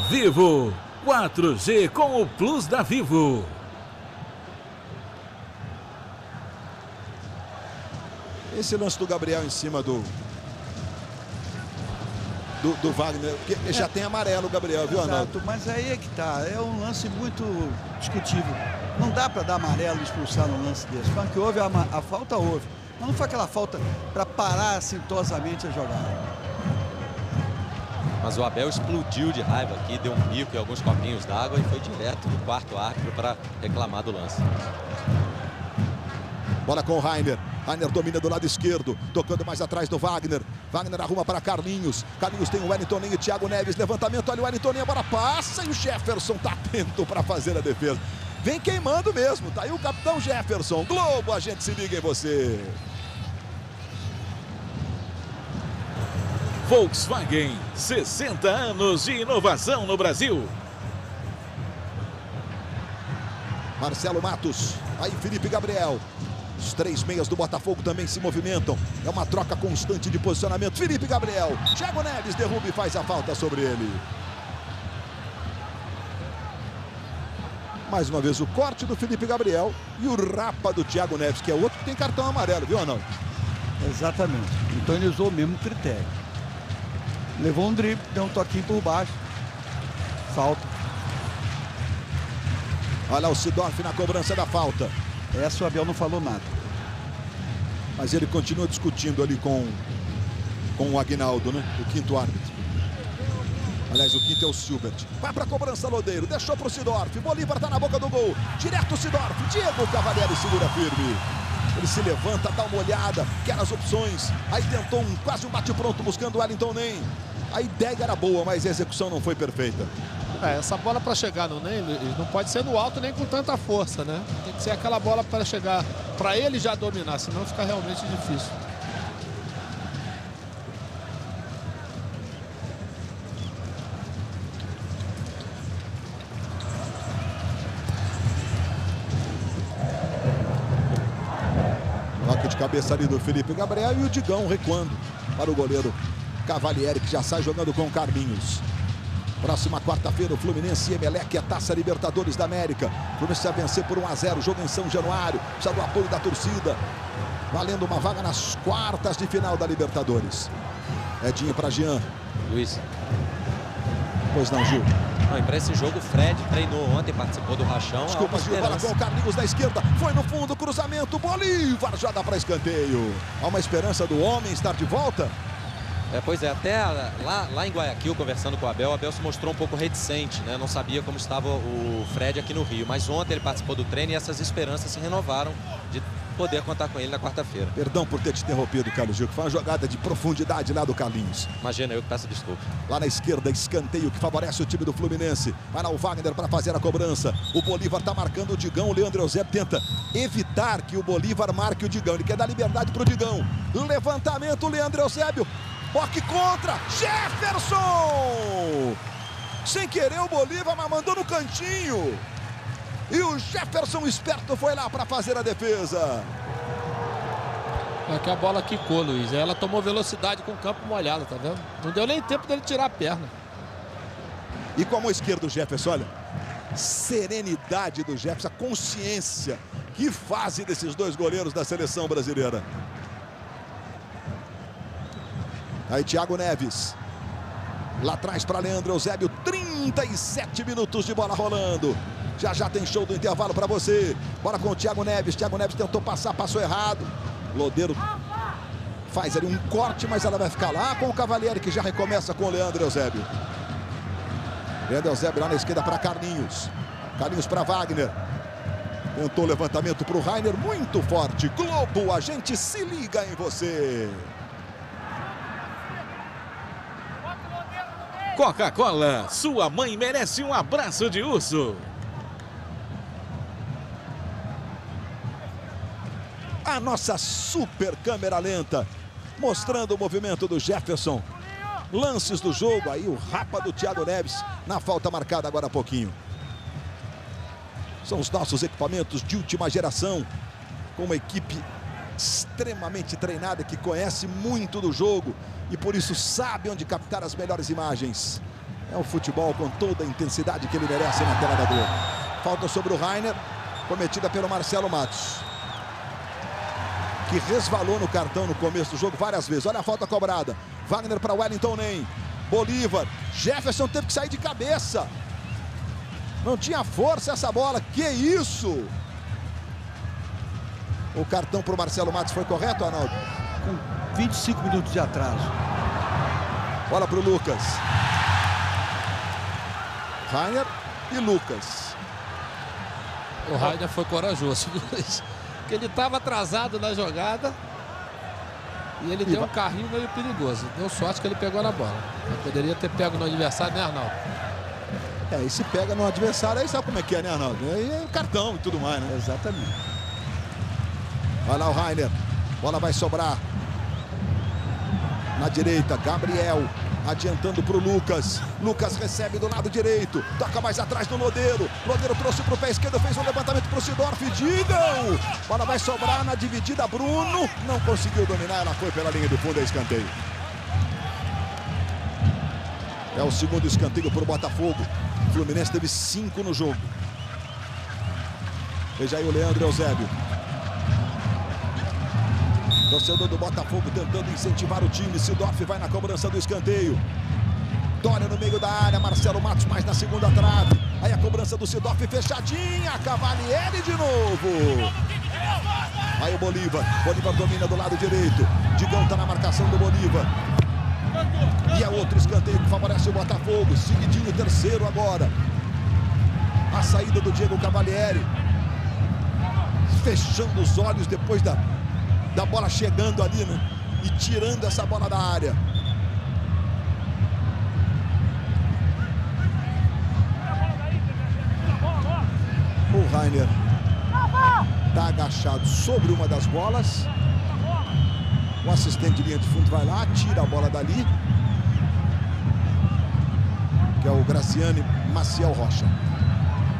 Vivo, 4G com o Plus da Vivo. Esse lance do Gabriel em cima do Wagner, porque já tem amarelo o Gabriel, viu, Arnaldo? Exato, mas aí é que tá, é um lance muito discutível. Não dá para dar amarelo e expulsar no lance desse. Quando que houve a falta, houve. Mas não foi aquela falta para parar assintosamente a jogada. Mas o Abel explodiu de raiva aqui, deu um bico e alguns copinhos d'água e foi direto no quarto árbitro para reclamar do lance. Bola com o Rainer. Rainer domina do lado esquerdo, tocando mais atrás do Wagner. Wagner arruma para Carlinhos. Carlinhos tem o Wellington e o Thiago Neves. Levantamento, olha o Wellington, a bola passa e o Jefferson está atento para fazer a defesa. Vem queimando mesmo, tá aí o capitão Jefferson. Globo, a gente se liga em você. Volkswagen, 60 anos de inovação no Brasil. Marcelo Matos, aí Felipe Gabriel. Os 3 meias do Botafogo também se movimentam. É uma troca constante de posicionamento. Felipe Gabriel, Thiago Neves derruba e faz a falta sobre ele. Mais uma vez o corte do Felipe Gabriel e o rapa do Thiago Neves, que é outro que tem cartão amarelo, viu, Arnaldo? Exatamente. Então ele usou o mesmo critério. Levou um drible, deu um toquinho por baixo. Falta. Olha o Sidorf na cobrança da falta. Essa o Abel não falou nada. Mas ele continua discutindo ali com o Aguinaldo, né? O quinto árbitro. Aliás, o quinto é o Silbert. Vai para a cobrança, Lodeiro. Deixou para o Sidorf. Bolívar está na boca do gol. Direto o Sidorf. Diego Cavalieri segura firme. Ele se levanta, dá uma olhada, quer as opções. Aí tentou quase um bate-pronto buscando o Wellington Nem. A ideia era boa, mas a execução não foi perfeita. Essa bola para chegar no Nem não pode ser no alto nem com tanta força, né? Tem que ser aquela bola para chegar, para ele já dominar, senão fica realmente difícil. Toque de cabeça ali do Felipe Gabriel e o Digão recuando para o goleiro Cavalieri, que já sai jogando com o Carlinhos. Próxima quarta-feira, o Fluminense e Emelec, é Taça Libertadores da América. O Fluminense vai vencer por 1-0, jogo em São Januário. Precisa do apoio da torcida. Valendo uma vaga nas quartas de final da Libertadores. Edinho para Jean. Luiz. Pois não, Gil. Não, para esse jogo, o Fred treinou ontem, participou do rachão. Desculpa, Gil, bola com o Carlinhos da esquerda. Foi no fundo, cruzamento. Bolívar já dá para escanteio. Há uma esperança do homem estar de volta? Pois é, até lá em Guayaquil, conversando com o Abel se mostrou um pouco reticente, né? Não sabia como estava o Fred aqui no Rio. Mas ontem ele participou do treino e essas esperanças se renovaram de poder contar com ele na quarta-feira. Perdão por ter te interrompido, Carlos Gil, que foi uma jogada de profundidade lá do Carlinhos. Imagina, eu que peço desculpa. Lá na esquerda, escanteio que favorece o time do Fluminense. Vai lá o Wagner para fazer a cobrança. O Bolívar está marcando o Digão. O Leandro Eusébio tenta evitar que o Bolívar marque o Digão. Ele quer dar liberdade para o Digão. Levantamento, o Leandro Eusébio. Boque contra, Jefferson! Sem querer o Bolívar, mas mandou no cantinho. E o Jefferson esperto foi lá para fazer a defesa. É que a bola quicou, Luiz. Ela tomou velocidade com o campo molhado, tá vendo? Não deu nem tempo dele tirar a perna. E com a mão esquerda do Jefferson, olha. Serenidade do Jefferson, a consciência. Que fase desses dois goleiros da seleção brasileira. Aí Thiago Neves. Lá atrás para Leandro Eusébio. 37 minutos de bola rolando. Já tem show do intervalo para você. Bola com o Thiago Neves. Thiago Neves tentou passar, passou errado. Lodeiro faz ali um corte, mas ela vai ficar lá com o Cavalieri, que já recomeça com o Leandro Eusébio. Leandro Eusébio lá na esquerda para Carlinhos. Carlinhos para Wagner. Tentou o levantamento para o Rainer. Muito forte. Globo, a gente se liga em você. Coca-Cola, sua mãe merece um abraço de urso. A nossa super câmera lenta, mostrando o movimento do Jefferson. Lances do jogo, aí o rapa do Thiago Neves, na falta marcada agora há pouquinho. São os nossos equipamentos de última geração, com uma equipe extremamente treinada, que conhece muito do jogo e por isso sabe onde captar as melhores imagens. É o futebol com toda a intensidade que ele merece na tela da Globo. Falta sobre o Rainer, cometida pelo Marcelo Matos, que resvalou no cartão no começo do jogo várias vezes. Olha a falta cobrada. Wagner para Wellington Nem. Bolívar. Jefferson teve que sair de cabeça. Não tinha força essa bola. Que isso? O cartão para o Marcelo Matos foi correto, Arnaldo? Com 25 minutos de atraso. Bola para o Lucas. Rainer e Lucas. O Rainer foi corajoso, porque ele estava atrasado na jogada e ele deu um carrinho meio perigoso. Deu sorte que ele pegou na bola. Ele poderia ter pego no adversário, né, Arnaldo? E se pega no adversário, aí sabe como é que é, né, Arnaldo? Aí é cartão e tudo mais, né? Exatamente. Vai lá o Rainer. Bola vai sobrar. Na direita, Gabriel. Adiantando para o Lucas. Lucas recebe do lado direito. Toca mais atrás do Lodeiro. Lodeiro trouxe para o pé esquerdo. Fez um levantamento para o Sidorf. Digam! Bola vai sobrar na dividida. Bruno não conseguiu dominar. Ela foi pela linha do fundo. É escanteio. É o segundo escanteio para o Botafogo. O Fluminense teve 5 no jogo. Veja aí o Leandro Eusébio. Torcedor do Botafogo tentando incentivar o time. Sidorf vai na cobrança do escanteio. Dória no meio da área, Marcelo Matos mais na segunda trave. Aí a cobrança do Sidorf fechadinha, Cavalieri de novo. Aí o Bolívar domina do lado direito. Digão tá na marcação do Bolívar. E é outro escanteio que favorece o Botafogo. Seguidinho, terceiro agora. A saída do Diego Cavalieri. Fechando os olhos depois da bola chegando ali, né? E tirando essa bola da área. O Rainer está agachado sobre uma das bolas. O assistente de linha de fundo vai lá, tira a bola dali. Que é o Graciane Maciel Rocha.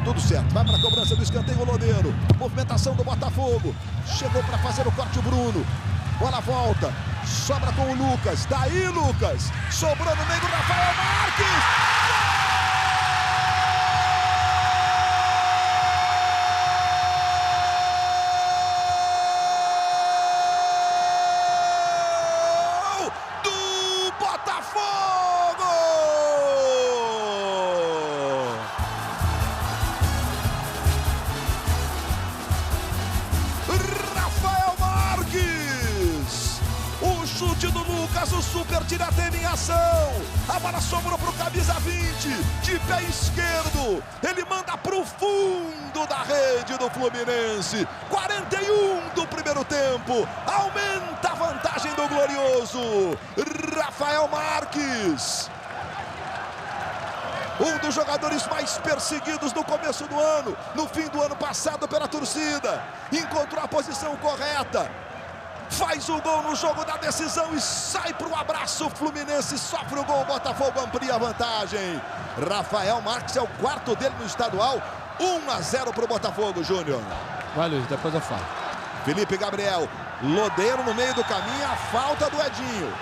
Tudo certo, vai para a cobrança do escanteio o Lodeiro. Movimentação do Botafogo. Chegou para fazer o corte o Bruno. Bola volta, sobra com o Lucas. Daí Lucas, sobrou no meio do Rafael Marques. O super tiratema em ação. A bola sobrou para o camisa 20. De pé esquerdo. Ele manda para o fundo da rede do Fluminense. 41 do primeiro tempo. Aumenta a vantagem do glorioso Rafael Marques. Um dos jogadores mais perseguidos no começo do ano. No fim do ano passado pela torcida. Encontrou a posição correta. Faz o gol no jogo da decisão e sai para o abraço. O Fluminense sofre o gol, o Botafogo amplia a vantagem. Rafael Marques é o quarto dele no estadual. 1-0 para o Botafogo, Júnior. Vai, Luiz, depois eu falo. Felipe Gabriel, Lodeiro no meio do caminho, a falta do Edinho.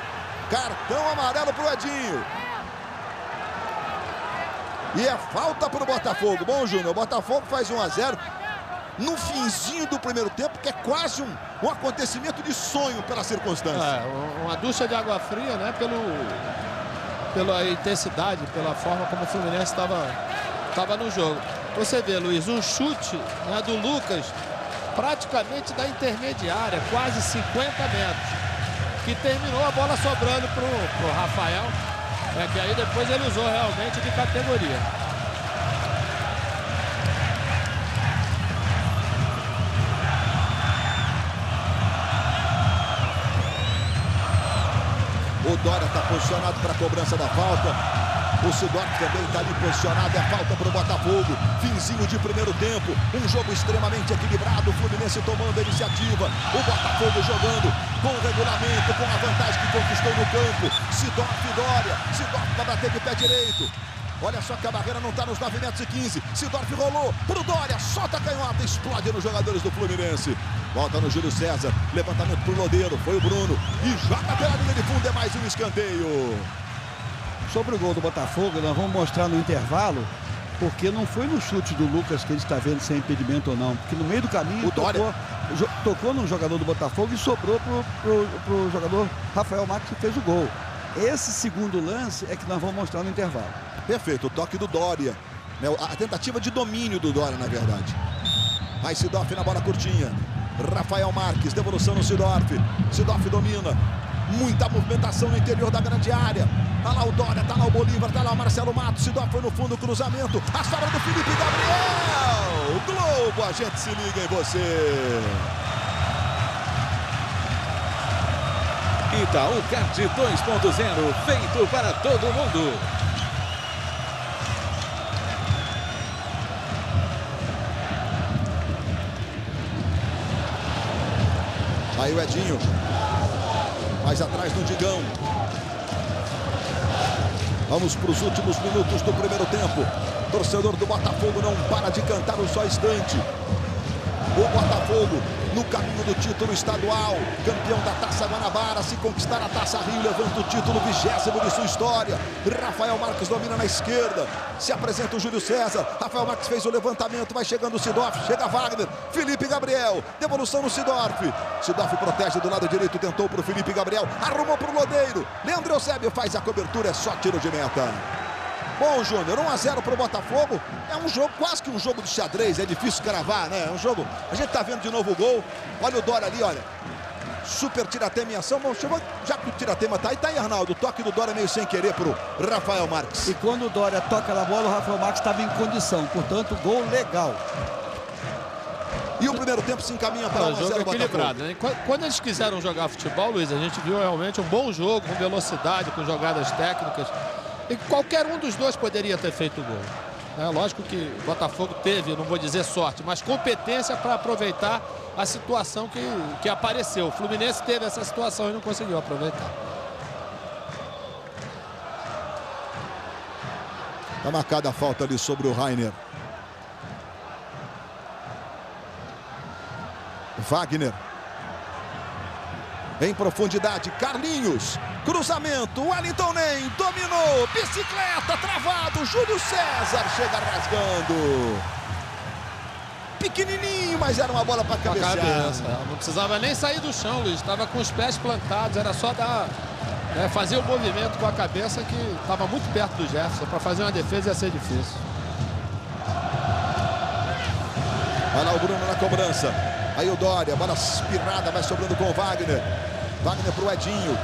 Cartão amarelo para o Edinho. E é falta para o Botafogo. Bom, Júnior, o Botafogo faz 1-0. No finzinho do primeiro tempo, que é quase um acontecimento de sonho pela circunstância. Uma ducha de água fria, né? Pela intensidade, pela forma como o Fluminense estava no jogo. Você vê, Luiz, um chute, né, do Lucas praticamente da intermediária, quase 50 metros. Que terminou a bola sobrando pro Rafael. Que aí depois ele usou realmente de categoria. O Dória está posicionado para a cobrança da falta. O Sidorf também está ali posicionado. É falta para o Botafogo. Finzinho de primeiro tempo. Um jogo extremamente equilibrado. O Fluminense tomando a iniciativa. O Botafogo jogando com o regulamento, com a vantagem que conquistou no campo. Sidorf e Dória. Sidorf para bater de pé direito. Olha só que a barreira não está nos 9,15 metros. Sidorf rolou para o Dória. Solta a canhota. Explode nos jogadores do Fluminense. Volta no Júlio César. Levantamento para o Lodeiro. Foi o Bruno. E joga pela linha de fundo. É mais um escanteio. Sobre o gol do Botafogo, nós vamos mostrar no intervalo, porque não foi no chute do Lucas que ele está vendo se é impedimento ou não. Porque no meio do caminho tocou no jogador do Botafogo e sobrou pro jogador Rafael Marques, que fez o gol. Esse segundo lance é que nós vamos mostrar no intervalo. Perfeito, o toque do Dória. A tentativa de domínio do Dória, na verdade. Aí Sidorf na bola curtinha. Rafael Marques, devolução no Sidorf. Sidorf domina. Muita movimentação no interior da grande área. Tá lá o Dória, tá lá o Bolívar, tá lá o Marcelo Matos. Sidorf foi no fundo, cruzamento. A sobra do Felipe Gabriel. O Globo, a gente se liga em você. Itaú Kart 2.0, feito para todo mundo. Aí o Edinho. Mais atrás do Digão. Vamos para os últimos minutos do primeiro tempo. Torcedor do Botafogo não para de cantar um só instante. O Botafogo no caminho do título estadual. Campeão da Taça Guanabara, se conquistar a Taça Rio, levanta o título 20º de sua história. Rafael Marques domina na esquerda. Se apresenta o Júlio César. Rafael Marques fez o levantamento, vai chegando o Sidorf, chega Wagner. Felipe Gabriel, devolução no Sidorf. Sidorf protege do lado direito, tentou para o Felipe Gabriel, arrumou para o Lodeiro. Leandro Eusébio faz a cobertura, é só tiro de meta. Bom, Júnior, 1-0 para o Botafogo. É um jogo, quase que um jogo de xadrez, é difícil cravar, né? É um jogo, a gente tá vendo de novo o gol. Olha o Dória ali, olha. Super tiratema em ação. Bom, chegou, já que o tiratema tá aí, Arnaldo. O toque do Dória meio sem querer pro Rafael Marques. E quando o Dória toca na bola, o Rafael Marques estava em condição. Portanto, gol legal. E o primeiro tempo se encaminha para 1-0 jogo equilibrado, né? Quando eles quiseram jogar futebol, Luiz, a gente viu realmente um bom jogo, com velocidade, com jogadas técnicas. E qualquer um dos dois poderia ter feito o gol. É lógico que o Botafogo teve, não vou dizer sorte, mas competência para aproveitar a situação que apareceu. O Fluminense teve essa situação e não conseguiu aproveitar. Está marcada a falta ali sobre o Rainer. Wagner. Em profundidade, Carlinhos. Cruzamento, Wellington Nem dominou. Bicicleta, travado. Júlio César chega rasgando. Pequenininho, mas era uma bola para cabecear. Não precisava nem sair do chão, Luiz. Estava com os pés plantados. Era só fazer o movimento com a cabeça, que estava muito perto do Jefferson. Para fazer uma defesa ia ser difícil. Olha lá o Bruno na cobrança. Aí o Dória, bola espirrada, vai sobrando com o Wagner. Wagner para o Edinho.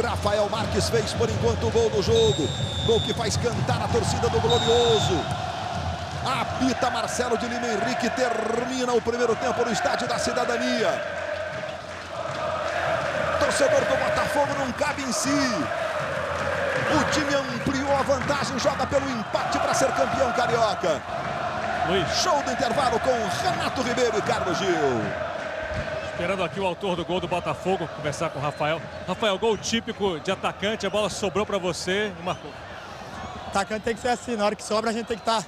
Rafael Marques fez por enquanto o gol do jogo. Gol que faz cantar a torcida do Glorioso. Apita Marcelo de Lima Henrique. Termina o primeiro tempo no Estádio da Cidadania. Torcedor do Botafogo não cabe em si. O time ampliou a vantagem, joga pelo empate para ser campeão carioca. Luiz. Show do intervalo com Renato Ribeiro e Carlos Gil. Esperando aqui o autor do gol do Botafogo conversar com o Rafael. Rafael, gol típico de atacante, a bola sobrou para você e marcou. Atacante tem que ser assim, na hora que sobra a gente tem que estar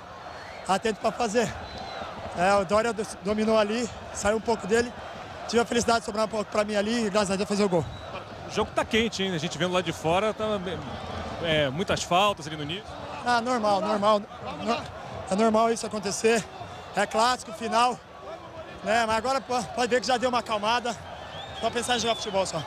atento para fazer. O Dória dominou ali, saiu um pouco dele. Tive a felicidade de sobrar um pouco para mim ali e graças a Deus fazer o gol. O jogo tá quente, hein? A gente vendo lá de fora, tá, muitas faltas ali no início. Normal. É normal isso acontecer. É clássico, final. Né? Mas agora pode ver que já deu uma acalmada. Só pensar em jogar futebol só.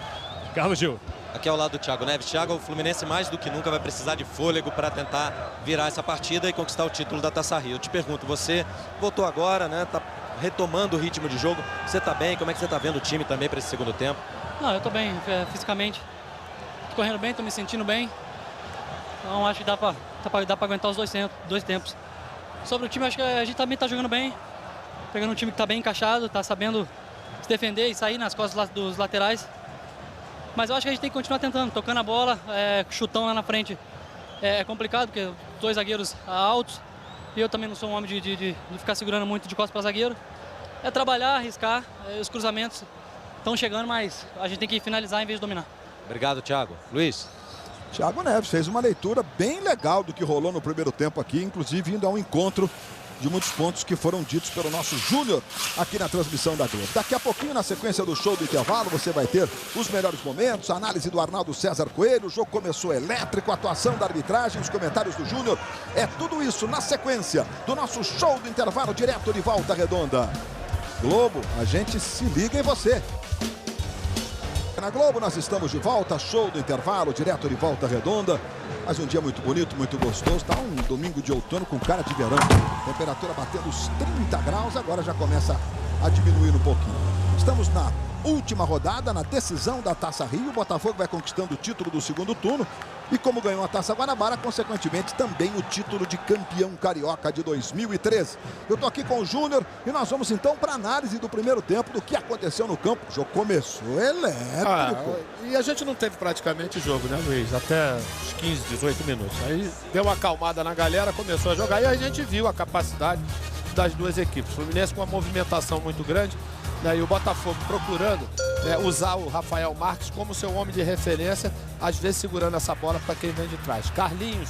Carlos Gil. Aqui ao lado do Thiago Neves. Thiago, o Fluminense mais do que nunca vai precisar de fôlego para tentar virar essa partida e conquistar o título da Taça Rio. Eu te pergunto, você voltou agora, né? Tá retomando o ritmo de jogo. Você tá bem? Como é que você tá vendo o time também para esse segundo tempo? Não, eu tô bem fisicamente. Tô correndo bem, tô me sentindo bem. Então acho que dá para aguentar os dois tempos. Sobre o time, acho que a gente também tá jogando bem. Pegando um time que tá bem encaixado, tá sabendo se defender e sair nas costas dos laterais. Mas eu acho que a gente tem que continuar tentando, tocando a bola, chutão lá na frente. É complicado, porque dois zagueiros altos. E eu também não sou um homem de ficar segurando muito de costas para zagueiro. É trabalhar, arriscar. Os cruzamentos estão chegando, mas a gente tem que finalizar em vez de dominar. Obrigado, Thiago. Luiz. Thiago Neves fez uma leitura bem legal do que rolou no primeiro tempo aqui, inclusive indo ao encontro de muitos pontos que foram ditos pelo nosso Júnior aqui na transmissão da Globo. Daqui a pouquinho, na sequência do show do intervalo, você vai ter os melhores momentos, a análise do Arnaldo César Coelho, o jogo começou elétrico, a atuação da arbitragem, os comentários do Júnior. É tudo isso na sequência do nosso show do intervalo direto de Volta Redonda. Globo, a gente se liga em você. Na Globo nós estamos de volta, show do intervalo, direto de Volta Redonda. Mais um dia muito bonito, muito gostoso. Tá um domingo de outono com cara de verão. Temperatura batendo os 30 graus, agora já começa a diminuir um pouquinho. Estamos na última rodada, na decisão da Taça Rio. O Botafogo vai conquistando o título do segundo turno. E como ganhou a Taça Guanabara, consequentemente também o título de campeão carioca de 2013. Eu tô aqui com o Júnior e nós vamos então para análise do primeiro tempo, do que aconteceu no campo. O jogo começou elétrico. E a gente não teve praticamente jogo, né, Luiz? Até uns 15, 18 minutos. Aí deu uma acalmada na galera, começou a jogar e a gente viu a capacidade das duas equipes. O Fluminense com uma movimentação muito grande, né, e o Botafogo procurando usar o Rafael Marques como seu homem de referência, às vezes segurando essa bola para quem vem de trás. Carlinhos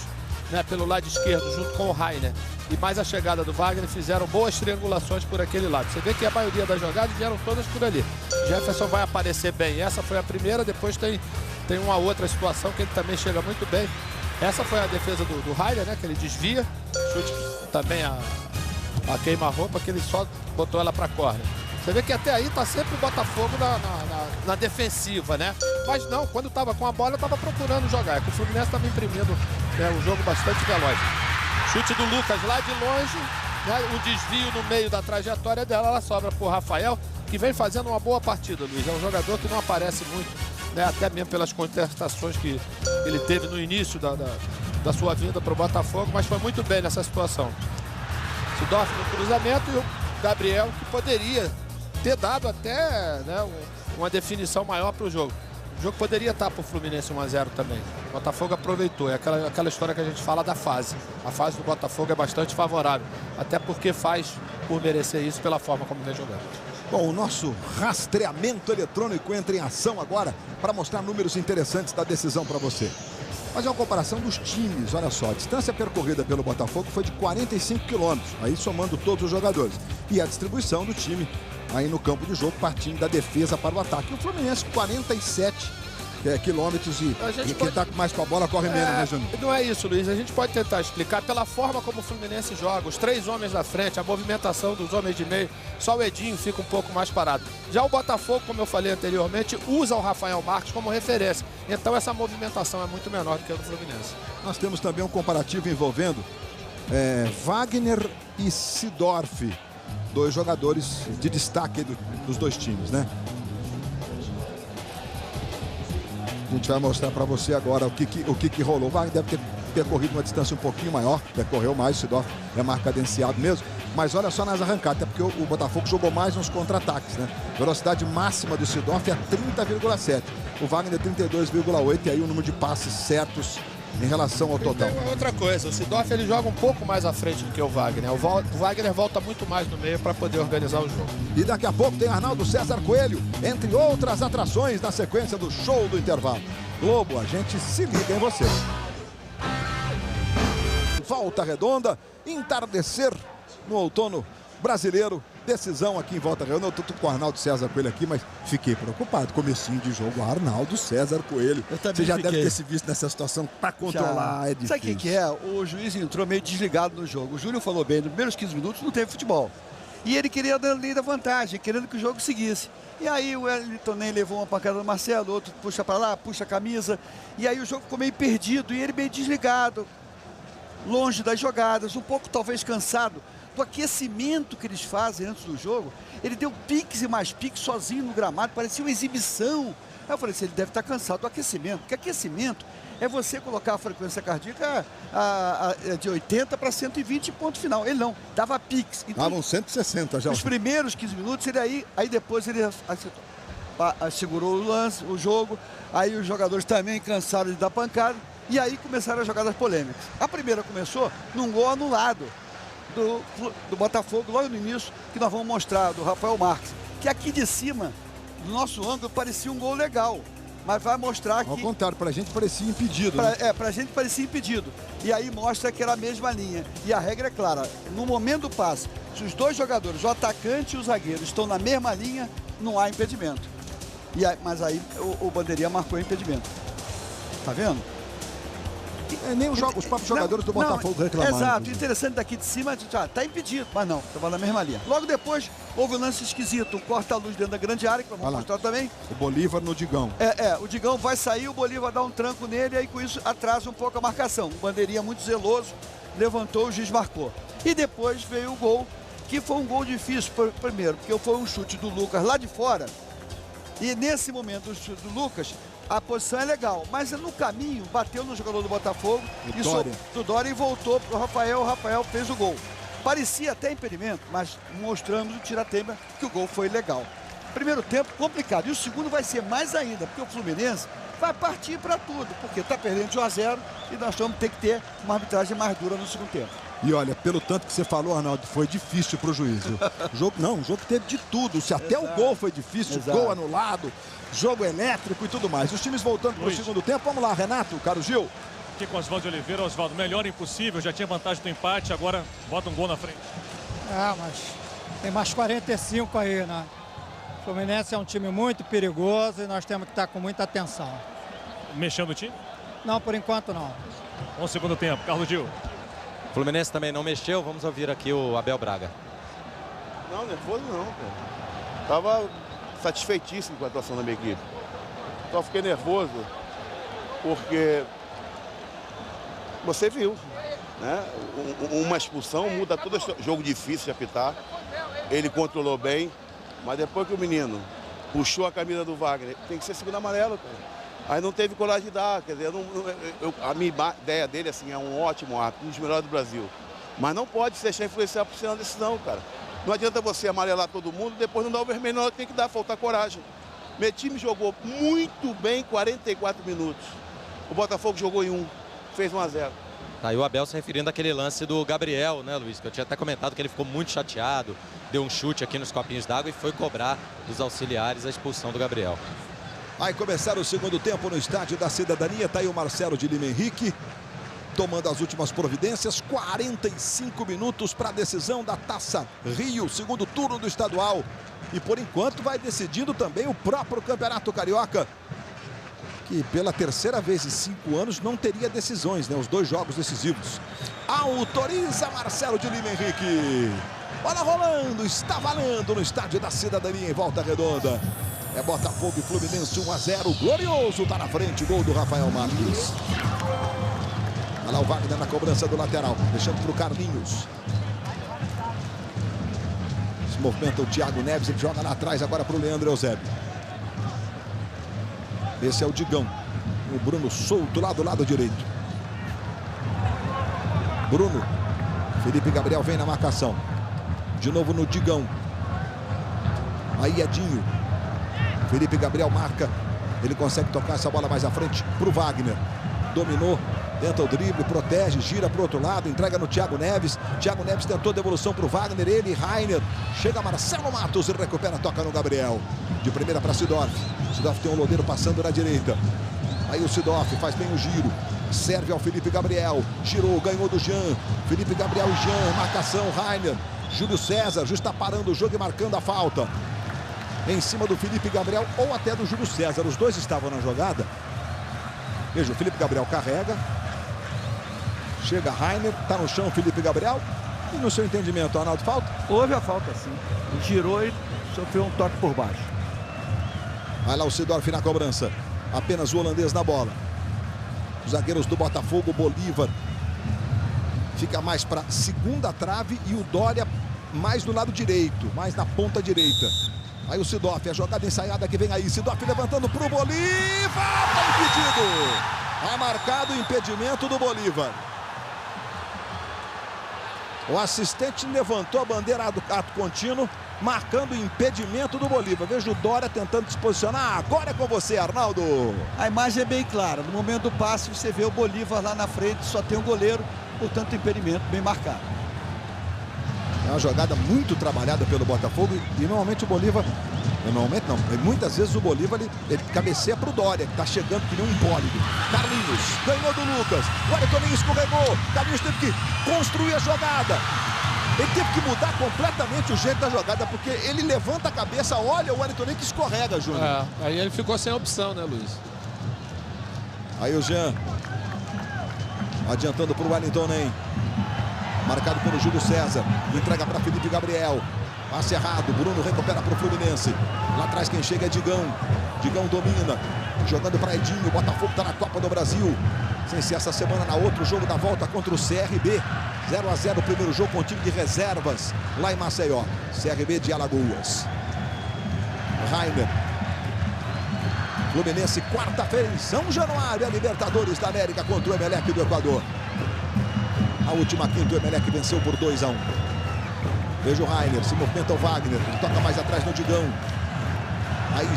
né, pelo lado esquerdo, junto com o Rainer, e mais a chegada do Wagner, fizeram boas triangulações por aquele lado. Você vê que a maioria das jogadas vieram todas por ali. Jefferson vai aparecer bem. Essa foi a primeira, depois tem uma outra situação que ele também chega muito bem. Essa foi a defesa do Rainer, né, que ele desvia, chute também a queima-roupa, que ele só botou ela para córner. Você vê que até aí tá sempre o Botafogo na defensiva, né? Mas não, quando tava com a bola, tava procurando jogar. É que o Fluminense tava imprimindo, né, um jogo bastante veloz. Chute do Lucas lá de longe, né, o desvio no meio da trajetória dela, ela sobra pro Rafael, que vem fazendo uma boa partida, Luiz. É um jogador que não aparece muito, né, até mesmo pelas contestações que ele teve no início da sua vinda pro Botafogo, mas foi muito bem nessa situação. Sidorf no cruzamento e o Gabriel, que poderia ter dado até, né, uma definição maior para o jogo. O jogo poderia estar para o Fluminense 1-0 também. O Botafogo aproveitou. É aquela história que a gente fala da fase. A fase do Botafogo é bastante favorável. Até porque faz por merecer isso pela forma como vem jogando. Bom, o nosso rastreamento eletrônico entra em ação agora para mostrar números interessantes da decisão para você. Mas é uma comparação dos times, olha só, a distância percorrida pelo Botafogo foi de 45 quilômetros, aí somando todos os jogadores. E a distribuição do time aí no campo de jogo, partindo da defesa para o ataque. O Fluminense, 47 quilômetros e quem está mais com a bola corre menos, né, Júnior? Não é isso, Luiz. A gente pode tentar explicar pela forma como o Fluminense joga. Os 3 homens na frente, a movimentação dos homens de meio. Só o Edinho fica um pouco mais parado. Já o Botafogo, como eu falei anteriormente, usa o Rafael Marques como referência. Então essa movimentação é muito menor do que a do Fluminense. Nós temos também um comparativo envolvendo Wagner e Sidorf. 2 jogadores de destaque dos 2 times, né? A gente vai mostrar para você agora o que rolou. O Wagner deve ter percorrido uma distância um pouquinho maior, percorreu mais, o Sidorf é mais cadenciado mesmo. Mas olha só nas arrancadas, até porque o Botafogo jogou mais nos contra-ataques, né? Velocidade máxima do Sidorf é 30,7. O Wagner 32,8 e aí o número de passes certos em relação ao total. Tem outra coisa, o Sidorf ele joga um pouco mais à frente do que o Wagner. O Wagner volta muito mais no meio para poder organizar o jogo. E daqui a pouco tem Arnaldo César Coelho, entre outras atrações na sequência do show do intervalo. Globo, a gente se liga em você. Volta Redonda, entardecer no outono brasileiro. Decisão aqui em Volta Redonda. Eu tô com o Arnaldo César Coelho aqui, mas fiquei preocupado. Comecinho de jogo, Arnaldo César Coelho. Você já deve ter se visto nessa situação para controlar. É difícil. Sabe o que é? O juiz entrou meio desligado no jogo. O Júlio falou bem, nos primeiros 15 minutos não teve futebol. E ele queria dar lei da vantagem, querendo que o jogo seguisse. E aí o Wellington nem levou uma pancada do Marcelo, outro puxa para lá, puxa a camisa. E aí o jogo ficou meio perdido e ele meio desligado, longe das jogadas, um pouco talvez cansado do aquecimento que eles fazem antes do jogo. Ele deu piques e mais piques sozinho no gramado, parecia uma exibição. Aí eu falei assim, ele deve estar cansado do aquecimento, porque aquecimento é você colocar a frequência cardíaca de 80 para 120 ponto final. Ele não, dava piques. Então, davam 160 já. Nos primeiros 15 minutos, aí depois ele segurou o lance, o jogo, aí os jogadores também cansaram de dar pancada, e aí começaram as jogadas polêmicas. A primeira começou num gol anulado do Botafogo, logo no início, que nós vamos mostrar, do Rafael Marques, que aqui de cima, do nosso ângulo, parecia um gol legal, mas vai mostrar que... Ao contrário, pra gente parecia impedido. Né? Pra gente parecia impedido, e aí mostra que era a mesma linha, e a regra é clara, no momento do passe, se os 2 jogadores, o atacante e o zagueiro, estão na mesma linha, não há impedimento. Mas aí o bandeirinha marcou o impedimento. Tá vendo? Nem os próprios jogadores do Botafogo reclamaram. Exato, interessante daqui de cima, a gente tá impedido, mas não, estava na mesma linha. Logo depois, houve um lance esquisito, um corta-luz dentro da grande área, que vamos mostrar também. O Bolívar no Digão. O Digão vai sair, o Bolívar dá um tranco nele, e aí com isso atrasa um pouco a marcação. O bandeirinha muito zeloso, levantou, o juiz marcou. E depois veio o gol, que foi um gol difícil, primeiro, porque foi um chute do Lucas lá de fora, e nesse momento o chute do Lucas, a posição é legal, mas no caminho bateu no jogador do Botafogo, do Dória, e voltou para o Rafael fez o gol. Parecia até impedimento, mas mostramos o tira-teima que o gol foi legal. Primeiro tempo complicado, e o segundo vai ser mais ainda, porque o Fluminense vai partir para tudo, porque está perdendo de 1-0 e nós vamos ter que ter uma arbitragem mais dura no segundo tempo. E olha, pelo tanto que você falou, Arnaldo, foi difícil para o juiz. O jogo teve de tudo. Se até o gol foi difícil, gol anulado, jogo elétrico e tudo mais. Os times voltando para o segundo tempo. Vamos lá, Renato, Caro Gil. aqui com Oswaldo de Oliveira. Oswaldo, melhor impossível, já tinha vantagem do empate, agora bota um gol na frente. Mas tem mais 45 aí, né? O Fluminense é um time muito perigoso e nós temos que estar com muita atenção. Mexendo o time? Não, por enquanto não. Bom segundo tempo, Carlos Gil. O Fluminense também não mexeu, vamos ouvir aqui o Abel Braga. Não, nervoso não, cara. Tava satisfeitíssimo com a atuação da minha equipe. Só fiquei nervoso porque você viu, né? Uma expulsão muda todo esse jogo difícil de apitar. Ele controlou bem, mas depois que o menino puxou a camisa do Wagner, tem que ser segundo amarelo, cara. Aí não teve coragem de dar, quer dizer, a minha ideia dele assim, é um ótimo árbitro, um dos melhores do Brasil. Mas não pode se deixar influenciar por cima decisão, cara. Não adianta você amarelar todo mundo, depois não dar o vermelho, não, tem que dar, faltar coragem. Meu time jogou muito bem 44 minutos. O Botafogo jogou em 1, fez 1-0. Tá aí o Abel se referindo àquele lance do Gabriel, né, Luiz? Que eu tinha até comentado que ele ficou muito chateado, deu um chute aqui nos copinhos d'água e foi cobrar dos auxiliares a expulsão do Gabriel. Vai começar o segundo tempo no Estádio da Cidadania. Tá aí o Marcelo de Lima Henrique tomando as últimas providências. 45 minutos para a decisão da Taça Rio, segundo turno do estadual. E por enquanto vai decidindo também o próprio Campeonato Carioca, que pela terceira vez em 5 anos não teria decisões, né? Os 2 jogos decisivos. Autoriza Marcelo de Lima Henrique. Bola rolando, está valendo no Estádio da Cidadania em Volta Redonda. É Botafogo e Fluminense 1-0. Glorioso tá na frente, gol do Rafael Marques. Olha lá o Wagner na cobrança do lateral, deixando para o Carlinhos. Se movimenta o Thiago Neves, ele joga lá atrás agora para o Leandro Eusébio. Esse é o Digão. O Bruno solto lá do lado direito. Bruno. Felipe Gabriel vem na marcação. De novo no Digão. Aí Edinho. Felipe Gabriel marca. Ele consegue tocar essa bola mais à frente para o Wagner. Dominou. Tenta o drible, protege, gira para o outro lado, entrega no Thiago Neves. Thiago Neves tentou devolução para o Wagner, ele, Rainer. Chega Marcelo Matos e recupera, toca no Gabriel. De primeira para Sidorf. Sidorf tem um Lodeiro passando na direita. Aí o Sidorf faz bem o giro. Serve ao Felipe Gabriel. Girou, ganhou do Jean. Felipe Gabriel e Jean, marcação, Rainer. Júlio César, já está parando o jogo e marcando a falta. Em cima do Felipe Gabriel ou até do Júlio César. Os dois estavam na jogada. Veja, o Felipe Gabriel carrega. Chega Rainer, tá no chão Felipe Gabriel. E no seu entendimento, Arnaldo, falta? Houve a falta, sim. Ele girou e sofreu um toque por baixo. Vai lá o Sidorf na cobrança. Apenas o holandês na bola. Os zagueiros do Botafogo, Bolívar fica mais para segunda trave e o Dória mais do lado direito, mais na ponta direita. Aí o Sidorf, a jogada ensaiada que vem aí. Sidorf levantando para o Bolívar. Tá impedido. Tá marcado o impedimento do Bolívar. O assistente levantou a bandeira do ato contínuo, marcando o impedimento do Bolívar. Veja o Dória tentando se posicionar. Agora é com você, Arnaldo. A imagem é bem clara. No momento do passe, você vê o Bolívar lá na frente, só tem um goleiro, portanto, o impedimento bem marcado. É uma jogada muito trabalhada pelo Botafogo e normalmente o Bolívar... Normalmente não, muitas vezes o Bolívar ele cabeceia para o Dória, que está chegando que nem um hipólido. Carlinhos ganhou do Lucas, o Ayrton escorregou, Carlinhos teve que construir a jogada. Ele teve que mudar completamente o jeito da jogada, porque ele levanta a cabeça, olha o Ayrton que escorrega, Júnior. Aí ele ficou sem opção, né, Luiz? Aí o Jean, adiantando para o Wellington Nem. Marcado pelo Júlio César, entrega para Felipe Gabriel. Passe errado, Bruno recupera para o Fluminense. Lá atrás quem chega é Digão. Digão domina, jogando para Edinho. O Botafogo está na Copa do Brasil. Sem ser essa semana, na outro jogo da volta contra o CRB. 0-0 o primeiro jogo com o time de reservas lá em Maceió. CRB de Alagoas. Rainer. Fluminense, quarta-feira em São Januário. A Libertadores da América contra o Emelec do Equador. A última quinta, o Emelec venceu por 2-1. Veja o Rainer, se movimenta o Wagner, ele toca mais atrás no Digão. Aí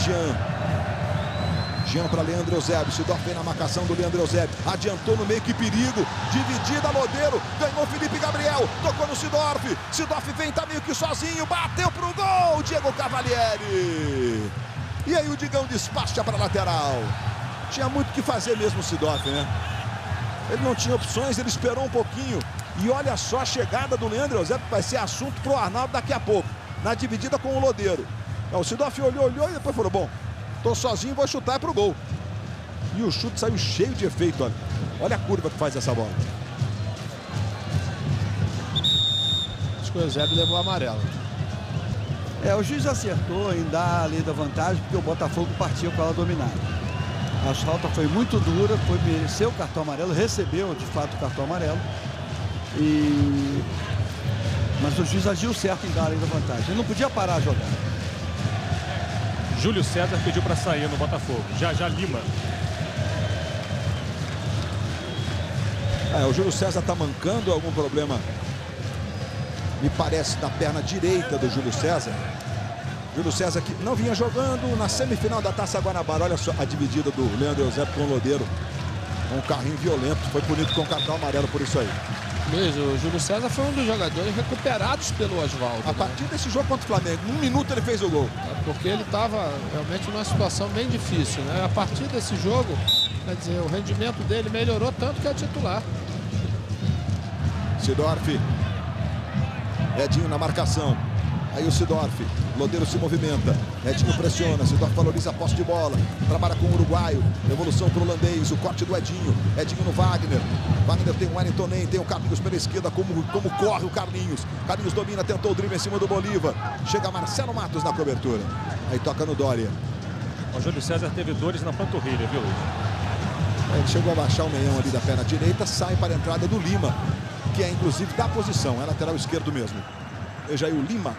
Jean para Leandro Eusébio, Sidorf vem na marcação do Leandro Eusébio, adiantou no meio, que perigo, dividida, Lodeiro, ganhou Felipe Gabriel, tocou no Sidorf, Sidorf vem, tá meio que sozinho, bateu pro gol, Diego Cavalieri. E aí o Digão despacha para lateral. Tinha muito o que fazer mesmo o Sidorf, né? Ele não tinha opções, ele esperou um pouquinho. E olha só a chegada do Leandro Eusébio, que vai ser assunto pro Arnaldo daqui a pouco. Na dividida com o Lodeiro. O Sidorf olhou e depois falou, bom, tô sozinho, vou chutar pro gol. E o chute saiu cheio de efeito, olha. Olha a curva que faz essa bola. Acho que o Eusébio levou o amarelo. O juiz acertou em dar a lei da vantagem, porque o Botafogo partiu com ela dominada. A falta foi muito dura, mereceu o cartão amarelo, recebeu de fato o cartão amarelo. Mas o juiz agiu certo em dar a lei da vantagem. Ele não podia parar a jogada. Júlio César pediu para sair no Botafogo. Já Lima. O Júlio César está mancando, algum problema, me parece, na perna direita do Júlio César. Júlio César que não vinha jogando na semifinal da Taça Guanabara. Olha só a dividida do Leandro Eusébio com o Lodeiro. Um carrinho violento, foi punido com cartão amarelo por isso aí. Mesmo, o Júlio César foi um dos jogadores recuperados pelo Oswaldo. A partir desse jogo contra o Flamengo, em 1 minuto ele fez o gol. Porque ele estava realmente numa situação bem difícil, né? A partir desse jogo, quer dizer, o rendimento dele melhorou tanto que é titular. Sidorf. Edinho na marcação. Aí o Sidorf. Lodeiro se movimenta. Edinho pressiona. Sidorf valoriza a posse de bola. Trabalha com o uruguaio. Evolução para o holandês. O corte do Edinho. Edinho no Wagner. Wagner tem o Wellington Nem. Tem o Carlinhos pela esquerda. Como corre o Carlinhos. Carlinhos domina. Tentou o drible em cima do Bolívar. Chega Marcelo Matos na cobertura. Aí toca no Dória. O Júlio César teve dores na panturrilha, viu, Luiz? Ele chegou a baixar o meião ali da perna direita. Sai para a entrada do Lima, que é inclusive da posição. É lateral esquerdo mesmo. Veja aí o Lima.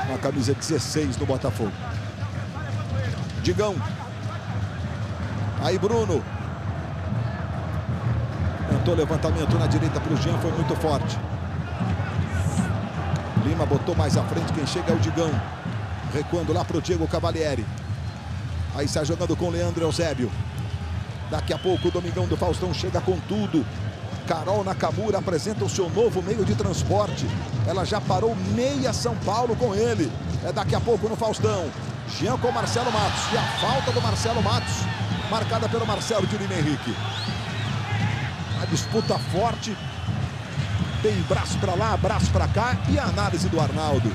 Uma camisa 16 do Botafogo. Digão. Aí Bruno. Tentou levantamento na direita para o Jean, foi muito forte. Lima botou mais à frente, quem chega é o Digão. Recuando lá para o Diego Cavalieri. Aí sai jogando com o Leandro Eusébio. Daqui a pouco o Domingão do Faustão chega com tudo. Carol Nakamura apresenta o seu novo meio de transporte. Ela já parou meia São Paulo com ele. É daqui a pouco no Faustão. Jean com Marcelo Matos. E a falta do Marcelo Matos, marcada pelo Marcelo de Lima Henrique. A disputa forte. Tem braço para lá, braço para cá. E a análise do Arnaldo.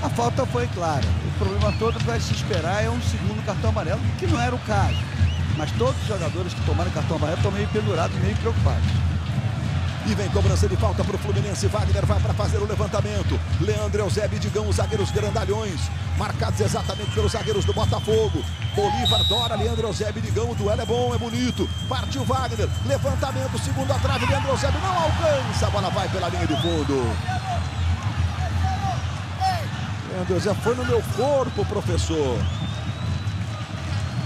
A falta foi clara. O problema todo vai se esperar é um segundo cartão amarelo, que não era o caso. Mas todos os jogadores que tomaram cartão amarelo estão meio pendurados, meio preocupados. E vem cobrança de falta para o Fluminense. Wagner vai para fazer o levantamento. Leandro Eusébio e Digão, os zagueiros grandalhões, marcados exatamente pelos zagueiros do Botafogo. Bolívar, Dora, Leandro Eusébio e Digão. O duelo é bom, é bonito. Partiu Wagner. Levantamento, segundo a trave. Leandro Eusébio não alcança. A bola vai pela linha de fundo. Leandro Eusébio foi no meu corpo, professor.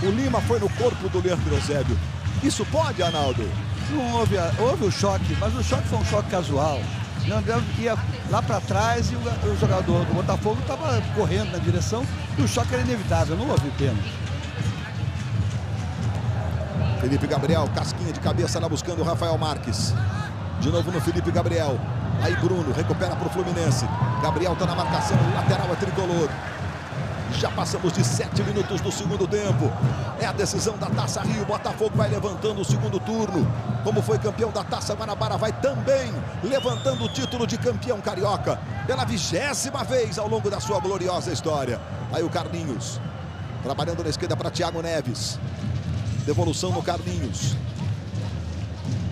O Lima foi no corpo do Leandro Eusébio. Isso pode, Arnaldo? Não houve o choque, mas o choque foi um choque casual. O Leandro ia lá para trás e o jogador do Botafogo estava correndo na direção e o choque era inevitável, não houve pênalti. Felipe Gabriel, casquinha de cabeça lá buscando o Rafael Marques. De novo no Felipe Gabriel. Aí Bruno recupera para o Fluminense. Gabriel está na marcação, lateral é tricolor. Já passamos de 7 minutos do segundo tempo. É a decisão da Taça Rio. Botafogo vai levantando o segundo turno. Como foi campeão da Taça Guanabara, vai também levantando o título de campeão carioca. Pela 20ª vez ao longo da sua gloriosa história. Aí o Carlinhos. Trabalhando na esquerda para Thiago Neves. Devolução no Carlinhos.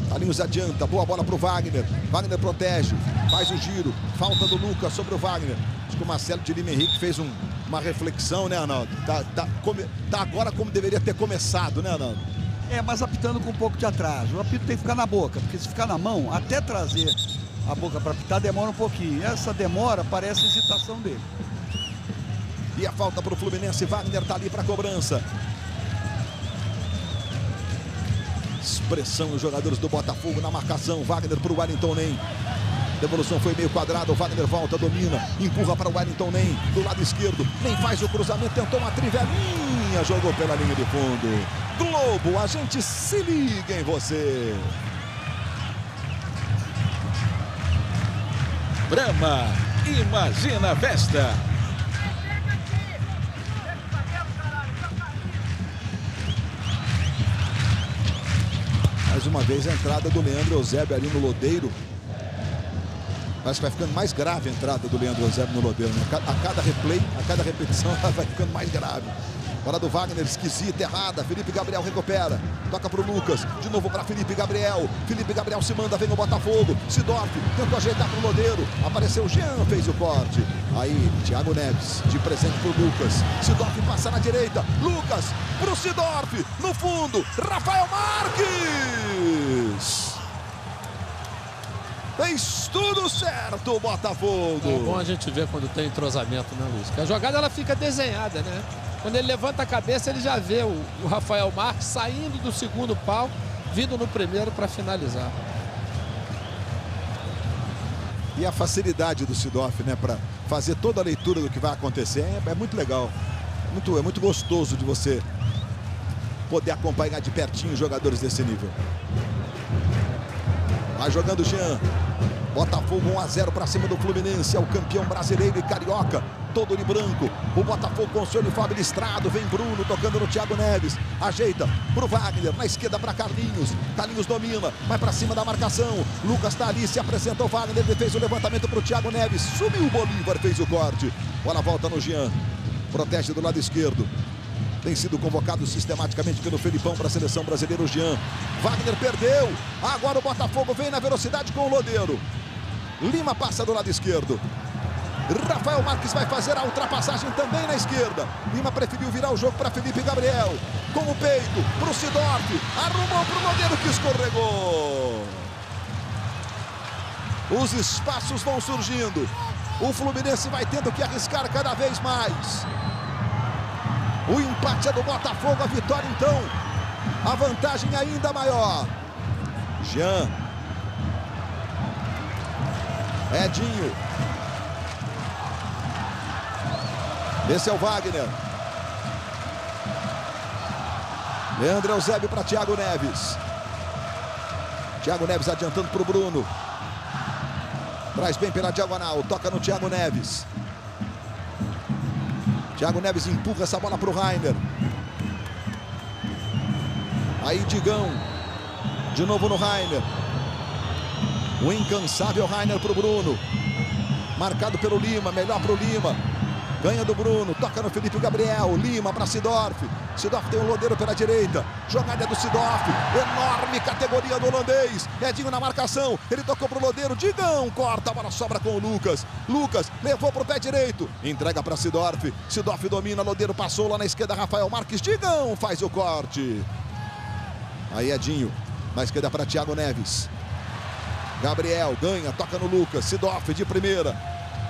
Carlinhos adianta. Boa bola para o Wagner. Wagner protege. Faz o giro. Falta do Lucas sobre o Wagner. Acho que o Marcelo de Lima Henrique fez uma reflexão, né, Arnaldo? Tá agora como deveria ter começado, né, Arnaldo? Mas apitando com um pouco de atraso. O apito tem que ficar na boca, porque se ficar na mão, até trazer a boca para apitar demora um pouquinho. Essa demora parece a hesitação dele. E a falta para o Fluminense. Wagner tá ali para cobrança. Expressão dos jogadores do Botafogo na marcação. Wagner para o Wellington Nem. Devolução foi meio quadrado, o Wagner volta, domina, empurra para o Wellington Nem, do lado esquerdo, Nem faz o cruzamento, tentou uma trivelinha, jogou pela linha de fundo. Globo, a gente se liga em você. Brahma, imagina a festa. uma vez a entrada do Leandro Eusébio ali no Lodeiro. Parece que vai ficando mais grave a entrada do Leandro Eusébio no Lodeiro, né? A cada replay, a cada repetição, ela vai ficando mais grave. Bola do Wagner, esquisita, errada. Felipe Gabriel recupera. Toca para o Lucas. De novo para Felipe Gabriel. Felipe Gabriel se manda, vem no Botafogo. Sidorf tentou ajeitar para o Lodeiro. Apareceu o Jean, fez o corte. Aí, Thiago Neves, de presente para o Lucas. Sidorf passa na direita. Lucas para o Sidorf. No fundo, Rafael Marques. Fez tudo certo o Botafogo. É bom a gente ver quando tem entrosamento, né, Luiz? Porque a jogada ela fica desenhada, né? Quando ele levanta a cabeça, ele já vê o Rafael Marques saindo do segundo pau, vindo no primeiro para finalizar. E a facilidade do Sidorf, né, para fazer toda a leitura do que vai acontecer é muito legal. É muito gostoso de você poder acompanhar de pertinho jogadores desse nível. Vai jogando o Jean. Botafogo 1 a 0 para cima do Fluminense. É o campeão brasileiro e carioca. Todo de branco. O Botafogo com o seu uniforme listrado. Vem Bruno tocando no Thiago Neves. Ajeita pro Wagner. Na esquerda para Carlinhos. Carlinhos domina. Vai para cima da marcação. Lucas tá ali. Se apresenta o Wagner. Ele fez o levantamento pro Thiago Neves. Subiu o Bolívar. Fez o corte. Bola volta no Jean. Protege do lado esquerdo. Tem sido convocado sistematicamente pelo Felipão para a seleção brasileira, o Jean. Wagner perdeu. Agora o Botafogo vem na velocidade com o Lodeiro. Lima passa do lado esquerdo. Rafael Marques vai fazer a ultrapassagem também na esquerda. Lima preferiu virar o jogo para Felipe Gabriel. Com o peito, para o Sidorf. Arrumou para o Lodeiro que escorregou. Os espaços vão surgindo. O Fluminense vai tendo que arriscar cada vez mais. O empate é do Botafogo, a vitória então. A vantagem ainda maior. Jean. Edinho. Esse é o Wagner. Leandro Eusébio para Thiago Neves. Thiago Neves adiantando para o Bruno. Traz bem pela diagonal. Toca no Thiago Neves. Thiago Neves empurra essa bola para o Rainer. Aí Digão. De novo no Rainer. O incansável Rainer para o Bruno. Marcado pelo Lima. Melhor para o Lima. Ganha do Bruno. Toca no Felipe Gabriel. Lima para Sidorf. Sidorf tem um Lodeiro pela direita. Jogada do Sidorf. Enorme categoria do holandês. Edinho na marcação. Ele tocou para o Lodeiro. Digão corta. A bola sobra com o Lucas. Lucas levou para o pé direito. Entrega para Sidorf. Sidorf domina. Lodeiro passou lá na esquerda. Rafael Marques. Digão faz o corte. Aí Edinho. Na esquerda para Thiago Neves. Gabriel ganha. Toca no Lucas. Sidorf de primeira.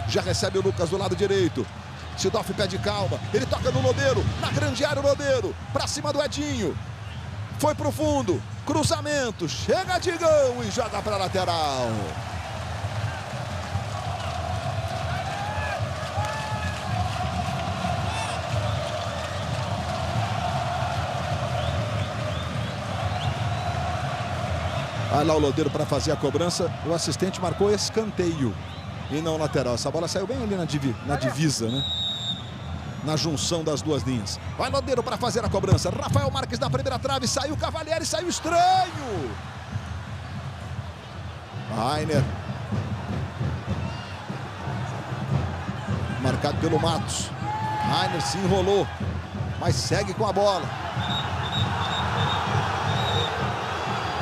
Já recebe o Lucas do lado direito. Sidorf pede calma, ele toca no Lodeiro, na grande área o Lodeiro, pra cima do Edinho. Foi pro fundo, cruzamento, chega Digão e joga pra lateral. Vai lá o Lodeiro para fazer a cobrança, o assistente marcou escanteio e não lateral. Essa bola saiu bem ali na divisa, né? Na junção das duas linhas. Vai Lodeiro para fazer a cobrança. Rafael Marques na primeira trave. Saiu Cavalieri, saiu estranho. Rainer. Marcado pelo Matos. Rainer se enrolou, mas segue com a bola.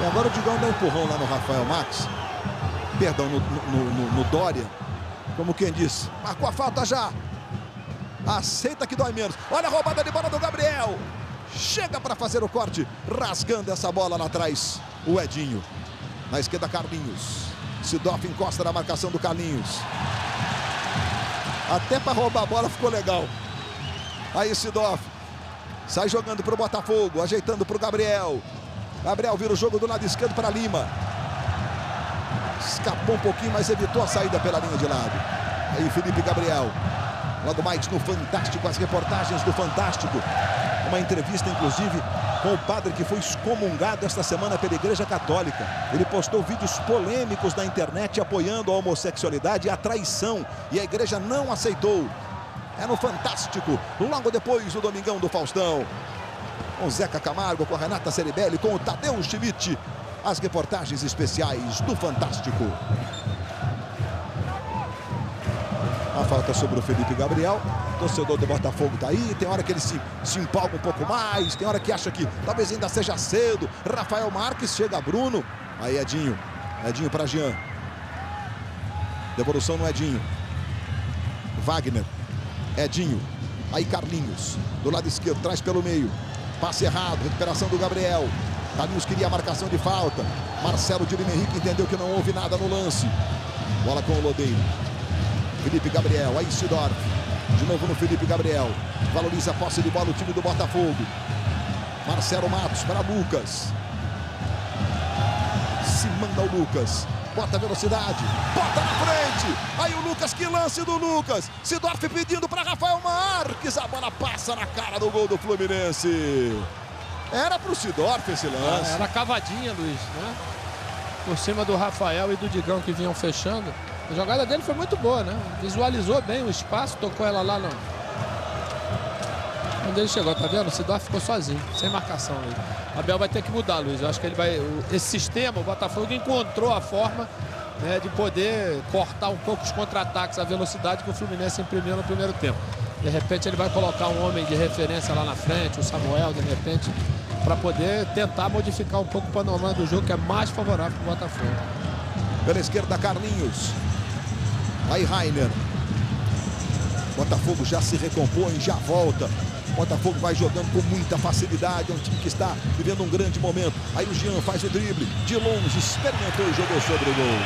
E agora o Digão dá um empurrão lá no Rafael Marques. Perdão, no Dória. Como quem disse, marcou a falta já. Aceita que dói menos. Olha a roubada de bola do Gabriel. Chega para fazer o corte. Rasgando essa bola lá atrás. O Edinho. Na esquerda, Carlinhos. Sidorf encosta na marcação do Carlinhos. Até para roubar a bola ficou legal. Aí Sidorf. Sai jogando para o Botafogo. Ajeitando para o Gabriel. Gabriel vira o jogo do lado esquerdo para Lima. Escapou um pouquinho, mas evitou a saída pela linha de lado. Aí Felipe Gabriel. Logo mais no Fantástico, as reportagens do Fantástico. Uma entrevista, inclusive, com o padre que foi excomungado esta semana pela Igreja Católica. Ele postou vídeos polêmicos na internet apoiando a homossexualidade e a traição. E a igreja não aceitou. É no Fantástico, logo depois do Domingão do Faustão. Com Zeca Camargo, com a Renata Ceribelli, com o Tadeu Schmidt. as reportagens especiais do Fantástico. A falta sobre o Felipe Gabriel. O torcedor do Botafogo tá aí. Tem hora que ele se empolga um pouco mais. Tem hora que acha que talvez ainda seja cedo. Rafael Marques, chega Bruno. Aí Edinho. Edinho para Jean. Devolução no Edinho. Wagner. Edinho. Aí Carlinhos. Do lado esquerdo, traz pelo meio. Passe errado. Recuperação do Gabriel. Carlinhos queria a marcação de falta. Marcelo de Lima Henrique entendeu que não houve nada no lance. Bola com o Lodeiro. Felipe Gabriel, aí Sidorf. De novo no Felipe Gabriel. Valoriza a posse de bola o time do Botafogo. Marcelo Matos para Lucas. Se manda o Lucas. Bota a velocidade. Bota na frente. Aí o Lucas, que lance do Lucas. Sidorf pedindo para Rafael Marques. A bola passa na cara do gol do Fluminense. Era para o Sidorf esse lance. Era cavadinha, Luiz, né? Por cima do Rafael e do Digão que vinham fechando. A jogada dele foi muito boa, né? Visualizou bem o espaço, tocou ela lá onde ele chegou, tá vendo? O Sidorf ficou sozinho, sem marcação. Luiz. Abel vai ter que mudar, Luiz. Eu acho que ele vai... Esse sistema, o Botafogo encontrou a forma, né, de poder cortar um pouco os contra-ataques, a velocidade que o Fluminense imprimiu no primeiro tempo. De repente ele vai colocar um homem de referência lá na frente, o Samuel, de repente, para poder tentar modificar um pouco o panorama do jogo, que é mais favorável para o Botafogo. Pela esquerda, Carlinhos. Aí Rainer. Botafogo já se recompõe, já volta. Botafogo vai jogando com muita facilidade. É um time que está vivendo um grande momento. Aí o Jean faz o drible. De longe, experimentou e jogou sobre o gol.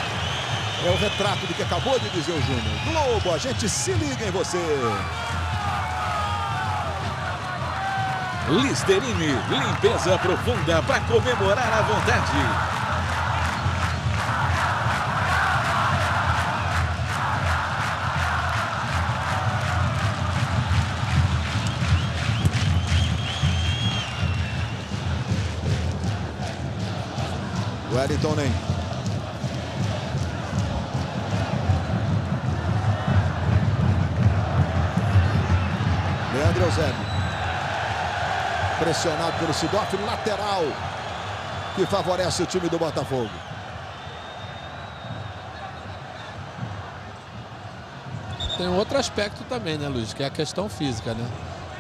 É o retrato do que acabou de dizer o Júnior. Globo, a gente se liga em você. Listerine, limpeza profunda para comemorar à vontade. Wellington nem. Leandro Eusébio. Pressionado pelo Sidorf, lateral, que favorece o time do Botafogo. Tem um outro aspecto também, né, Luiz? Que é a questão física, né?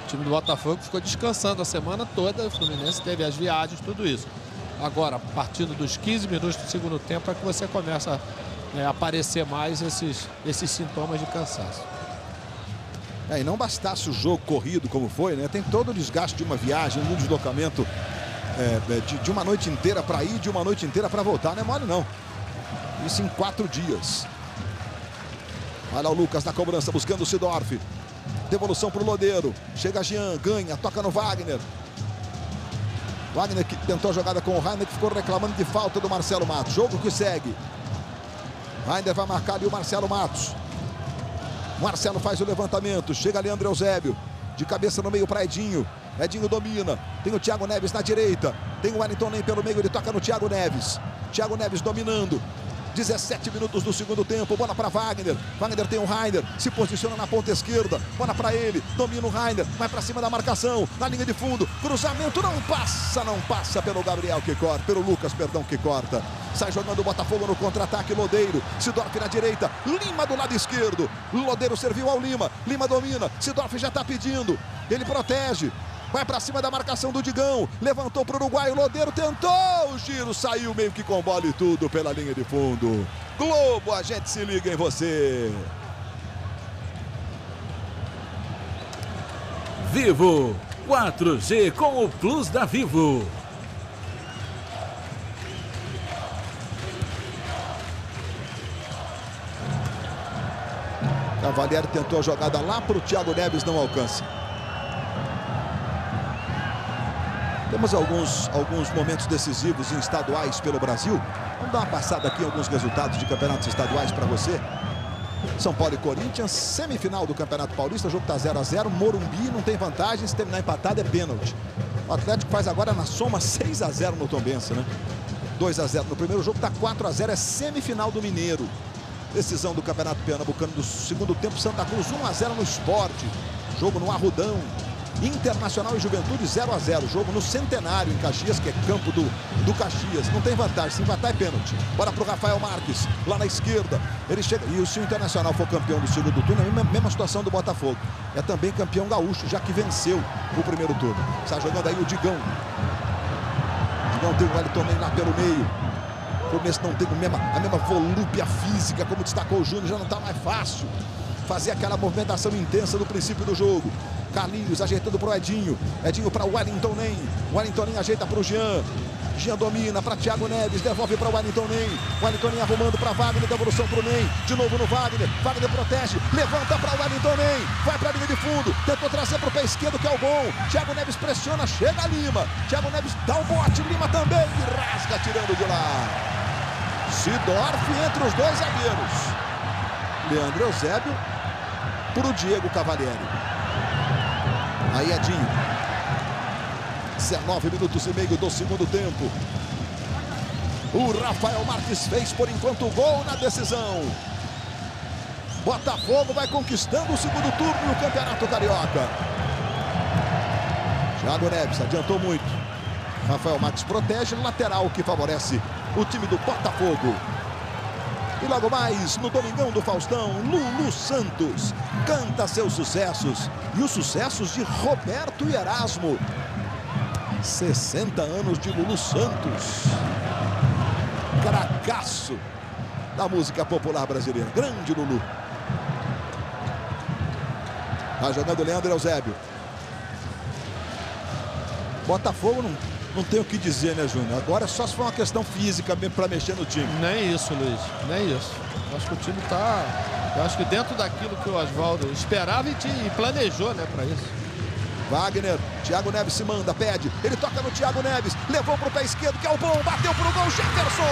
O time do Botafogo ficou descansando a semana toda. O Fluminense teve as viagens, tudo isso. Agora, a partir dos 15 minutos do segundo tempo é que você começa a aparecer mais esses sintomas de cansaço. E não bastasse o jogo corrido como foi, né? Tem todo o desgaste de uma viagem, um deslocamento de uma noite inteira para ir, de uma noite inteira para voltar. Não é mole, não. Isso em 4 dias. Olha o Lucas na cobrança, buscando o Sidorf. Devolução para o Lodeiro. Chega Jean, ganha, toca no Wagner. Wagner que tentou a jogada com o Rainer, que ficou reclamando de falta do Marcelo Matos. Jogo que segue. Rainer vai marcar ali o Marcelo Matos. Marcelo faz o levantamento. Chega Leandro Eusébio. De cabeça no meio para Edinho. Edinho domina. Tem o Thiago Neves na direita. Tem o Wellington nem pelo meio. Ele toca no Thiago Neves. Thiago Neves dominando. 17 minutos do segundo tempo, bola para Wagner. Wagner tem o Rainer, se posiciona na ponta esquerda. Bola para ele, domina o Rainer, vai para cima da marcação, na linha de fundo. Cruzamento não passa pelo Gabriel que corta, pelo Lucas, perdão, que corta. Sai jogando o Botafogo no contra-ataque, Lodeiro. Sidorf na direita, Lima do lado esquerdo. Lodeiro serviu ao Lima, Lima domina, Sidorf já está pedindo. Ele protege. Vai para cima da marcação do Digão. Levantou para o Uruguai. O Lodeiro tentou o giro. Saiu meio que com bola e tudo pela linha de fundo. Globo, a gente se liga em você. Vivo 4G com o Plus da Vivo. Cavalieri tentou a jogada lá para o Thiago Neves, não alcança. Temos alguns momentos decisivos em estaduais pelo Brasil. Vamos dar uma passada aqui em alguns resultados de campeonatos estaduais para você. São Paulo e Corinthians, semifinal do Campeonato Paulista, o jogo está 0 a 0. Morumbi não tem vantagem, se terminar empatado é pênalti. O Atlético faz agora na soma 6 a 0 no Tombense, né? 2 a 0 no primeiro jogo, está 4 a 0, é semifinal do Mineiro. Decisão do Campeonato Pernambucano do segundo tempo, Santa Cruz 1 a 0 no Sport. Jogo no Arrudão. Internacional e Juventude 0 a 0. Jogo no Centenário, em Caxias, que é campo do Caxias. Não tem vantagem, se empatar é pênalti. Bora pro Rafael Marques, lá na esquerda. Ele chega, e se o Internacional for campeão do segundo turno, é a mesma situação do Botafogo. É também campeão gaúcho, já que venceu o primeiro turno. Está jogando aí o Digão. Digão tem o Wellington Ney lá pelo meio. O Fluminense não tem a mesma volúpia física, como destacou o Júnior, já não está mais fácil fazer aquela movimentação intensa do princípio do jogo. Carlinhos ajeitando para o Edinho. Edinho para o Wellington Ney. Wellington Ney ajeita para o Jean. Jean domina para Thiago Neves. Devolve para o Wellington Ney. Wellington Ney arrumando para Wagner. Devolução para o Ney. De novo no Wagner. Wagner protege. Levanta para o Wellington Ney. Vai para a linha de fundo. Tentou trazer para o pé esquerdo, que é o bom. Thiago Neves pressiona. Chega Lima. Thiago Neves dá o bote. Lima também. E rasga tirando de lá. Sidorf entre os dois zagueiros. Leandro Eusébio para o Diego Cavalieri. Aí Edinho. 19 minutos e meio do segundo tempo. O Rafael Marques fez por enquanto o gol na decisão. Botafogo vai conquistando o segundo turno no Campeonato Carioca. Thiago Neves adiantou muito. Rafael Marques protege, lateral que favorece o time do Botafogo. E logo mais, no Domingão do Faustão, Lulu Santos canta seus sucessos. E os sucessos de Roberto e Erasmo. 60 anos de Lulu Santos. Cracaço da música popular brasileira. Grande Lulu. Tá jogando Leandro Eusébio. Botafogo não tem o que dizer, né, Júnior? Agora só se for uma questão física mesmo para mexer no time. Nem isso, Luiz. Nem isso. Eu acho que o time tá... Eu acho que dentro daquilo que o Oswaldo esperava e planejou, né, para isso. Wagner, Thiago Neves se manda, pede. Ele toca no Thiago Neves. Levou pro pé esquerdo, que é o bom. Bateu pro gol, Jefferson.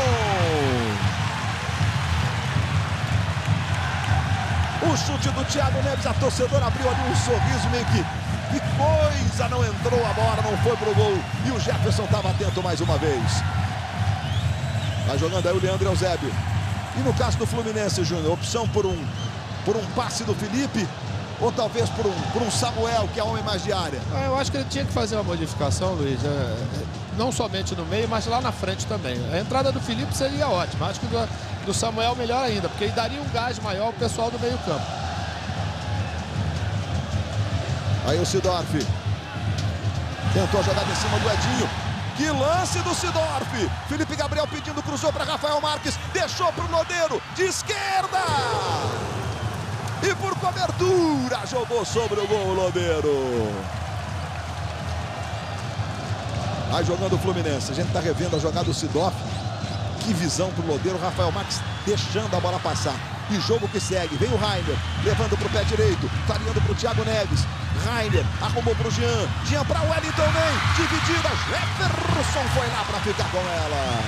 O chute do Thiago Neves, a torcedora abriu ali um sorriso meio que coisa, não entrou a bola, não foi pro gol. E o Jefferson estava atento mais uma vez. Vai jogando aí o Leandro Eusébio. E no caso do Fluminense, Júnior, opção por um passe do Felipe, ou talvez por um Samuel, que é homem mais de área? Eu acho que ele tinha que fazer uma modificação, Luiz. Não somente no meio, mas lá na frente também. A entrada do Felipe seria ótima. Acho que do Samuel melhor ainda, porque ele daria um gás maior ao pessoal do meio campo. Aí o Sidorf tentou a jogada em cima do Edinho. Que lance do Sidorf. Felipe Gabriel pedindo, cruzou para Rafael Marques. Deixou para o Lodeiro, de esquerda. E por cobertura, jogou sobre o gol o Lodeiro. Vai jogando o Fluminense. A gente está revendo a jogada do Sidorf. Que visão para o Lodeiro. Rafael Marques deixando a bola passar. E jogo que segue. Vem o Rainer, levando para o pé direito. Clareando para o Thiago Neves. Rainer arrumou para o Jean. Jean para o Wellington Ney. Dividida. Jefferson foi lá para ficar com ela.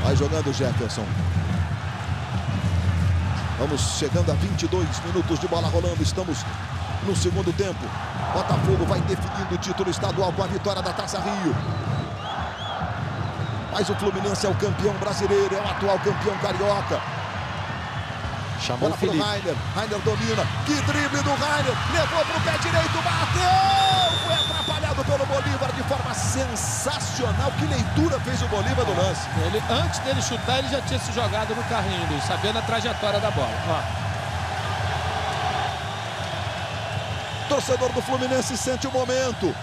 Vai jogando o Jefferson. Vamos chegando a 22 minutos de bola rolando. Estamos no segundo tempo. Botafogo vai definindo o título estadual com a vitória da Taça Rio. Mas o Fluminense é o campeão brasileiro, é o atual campeão carioca. Chamou o Felipe. Rainer domina. Que drible do Rainer. Levou para o pé direito, bateu! Foi atrapalhado pelo Bolívar de forma sensacional. Que leitura fez o Bolívar do lance. Antes dele chutar, ele já tinha se jogado no carrinho, Luiz, sabendo a trajetória da bola. Ó. Torcedor do Fluminense sente o momento.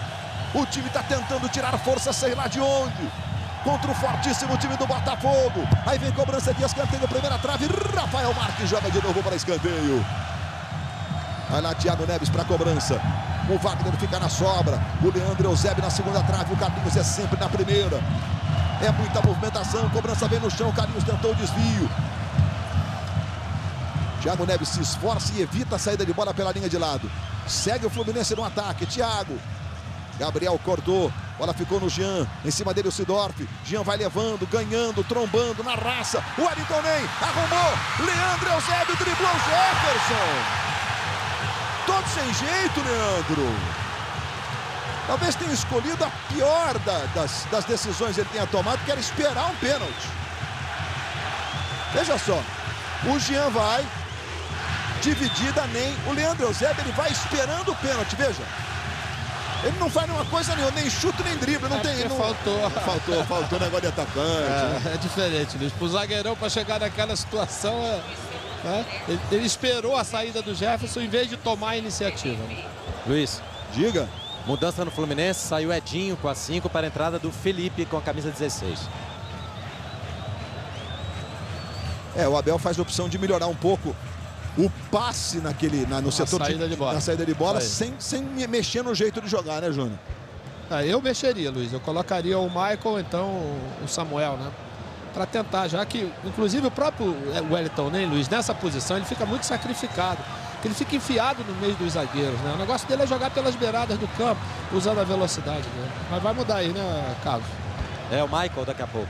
O time está tentando tirar força, sei lá de onde. Contra o fortíssimo time do Botafogo. Aí vem cobrança de escanteio, primeira trave. Rafael Marques joga de novo para escanteio. Vai lá Thiago Neves para cobrança. O Wagner fica na sobra. O Leandro Eusébio na segunda trave. O Carlinhos é sempre na primeira. É muita movimentação. Cobrança vem no chão. O Carlinhos tentou o desvio. Thiago Neves se esforça e evita a saída de bola pela linha de lado. Segue o Fluminense no ataque. Thiago. Gabriel cortou. Bola ficou no Jean. Em cima dele o Sidorf. Jean vai levando, ganhando, trombando na raça. O Wellington Ney arrumou. Leandro Eusébio driblou Jefferson. Todo sem jeito, Leandro. Talvez tenha escolhido a pior das decisões que ele tenha tomado, que era esperar um pênalti. Veja só. O Jean vai. dividida nem o Leandro Eusébio, ele vai esperando o pênalti, veja. Ele não faz nenhuma coisa nenhuma, nem chute nem drible, não tem. Não... Faltou negócio de atacante. É diferente, Luiz. Pro zagueirão para chegar naquela situação, ele esperou a saída do Jefferson em vez de tomar a iniciativa. Luiz, diga. Mudança no Fluminense, saiu Edinho com a 5 para a entrada do Felipe com a camisa 16. O Abel faz a opção de melhorar um pouco o passe no setor na saída de bola, sem mexer no jeito de jogar, né, Júnior? Eu mexeria, Luiz. Eu colocaria o Michael, então o Samuel, né? Para tentar, já que, inclusive, o próprio Wellington, né, Luiz, nessa posição, ele fica muito sacrificado. Ele fica enfiado no meio dos zagueiros, né? O negócio dele é jogar pelas beiradas do campo, usando a velocidade dele. Mas vai mudar aí, né, Carlos? É o Michael daqui a pouco.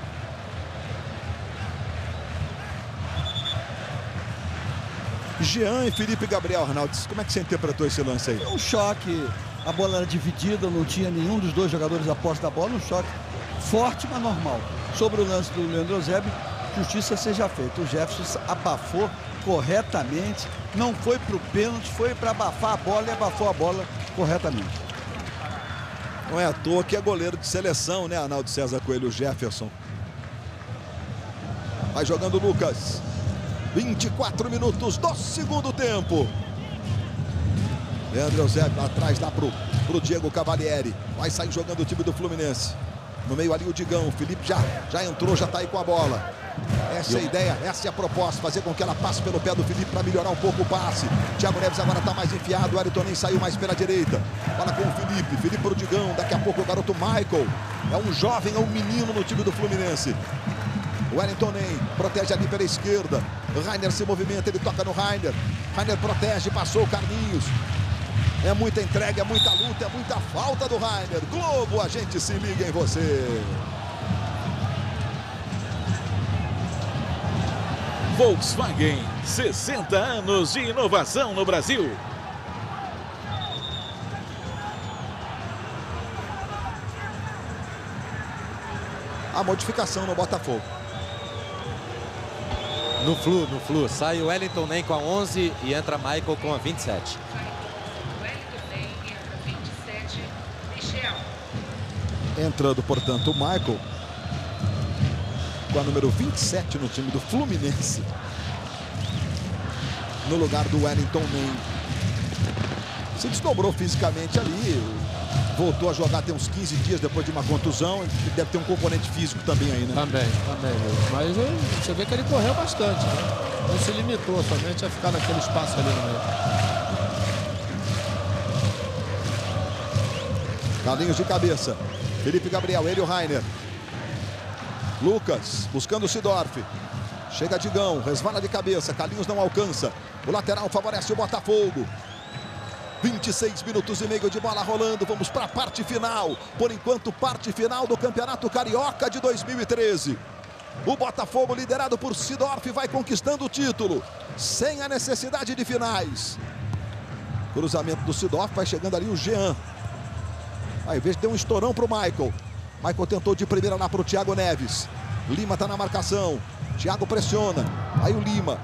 Jean e Felipe Gabriel, Arnaldes, como é que você interpretou esse lance aí? Um choque, a bola era dividida, não tinha nenhum dos dois jogadores a posse da bola, um choque forte, mas normal. Sobre o lance do Leandro Eusébio, justiça seja feita. O Jefferson abafou corretamente, não foi para o pênalti, foi para abafar a bola e abafou a bola corretamente. Não é à toa que é goleiro de seleção, né, Arnaldo César Coelho, Jefferson. Vai jogando o Lucas. 24 minutos do segundo tempo. Leandro Eusébio atrás, dá pro Diego Cavalieri. Vai sair jogando o time do Fluminense. No meio ali o Digão. O Felipe já entrou, já tá aí com a bola. Essa é a ideia, essa é a proposta. Fazer com que ela passe pelo pé do Felipe para melhorar um pouco o passe. Thiago Neves agora tá mais enfiado. O Wellington nem saiu mais pela direita. Bola com o Felipe. Felipe pro Digão. Daqui a pouco o garoto Michael. É um jovem, é um menino no time do Fluminense. O Wellington nem protege ali pela esquerda. O Rainer se movimenta, ele toca no Rainer. Rainer protege, passou o Carlinhos. É muita entrega, é muita luta, é muita falta do Rainer. Globo, a gente se liga em você. Volkswagen, 60 anos de inovação no Brasil. A modificação no Botafogo. No Flu. Sai o Wellington nem com a 11 e entra Michael com a 27. Entrando, portanto, o Michael com a número 27 no time do Fluminense. No lugar do Wellington nem. Se desdobrou fisicamente ali. Voltou a jogar tem uns 15 dias depois de uma contusão. Deve ter um componente físico também aí, né? Também. Mas você vê que ele correu bastante, né? Não se limitou somente a ficar naquele espaço ali no meio. Carlinhos de cabeça. Felipe Gabriel, ele e o Rainer. Lucas buscando o Sidorf. Chega Digão, resvala de cabeça. Carlinhos não alcança. O lateral favorece o Botafogo. 26 minutos e meio de bola rolando. Vamos para a parte final. Por enquanto, parte final do Campeonato Carioca de 2013. O Botafogo, liderado por Sidorf, vai conquistando o título, sem a necessidade de finais. Cruzamento do Sidorf, vai chegando ali o Jean. Aí, veja, deu um estourão para o Michael. Michael tentou de primeira lá para o Thiago Neves. Lima está na marcação. Thiago pressiona. Aí o Lima.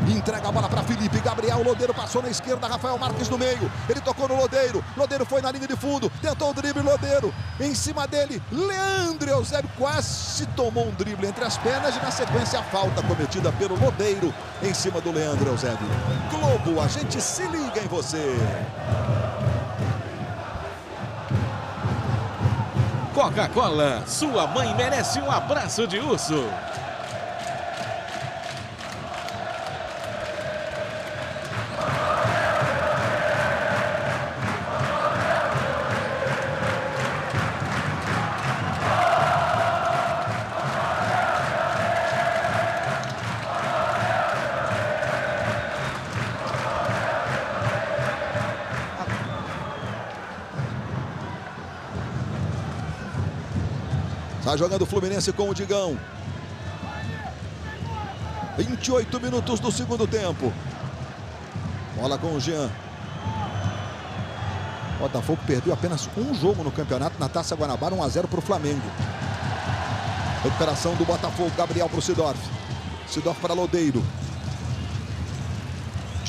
Entrega a bola para Felipe Gabriel. O Lodeiro passou na esquerda. Rafael Marques no meio. Ele tocou no Lodeiro. Lodeiro foi na linha de fundo. Tentou o drible. Lodeiro. Em cima dele. Leandro Eusébio quase tomou um drible entre as pernas. E na sequência a falta cometida pelo Lodeiro em cima do Leandro Eusébio. Globo, a gente se liga em você. Coca-Cola. Sua mãe merece um abraço de urso. Está jogando o Fluminense com o Digão. 28 minutos do segundo tempo. Bola com o Jean. O Botafogo perdeu apenas um jogo no campeonato, na Taça Guanabara, 1-0 para o Flamengo. Recuperação do Botafogo, Gabriel para o Sidorf. Sidorf para Lodeiro.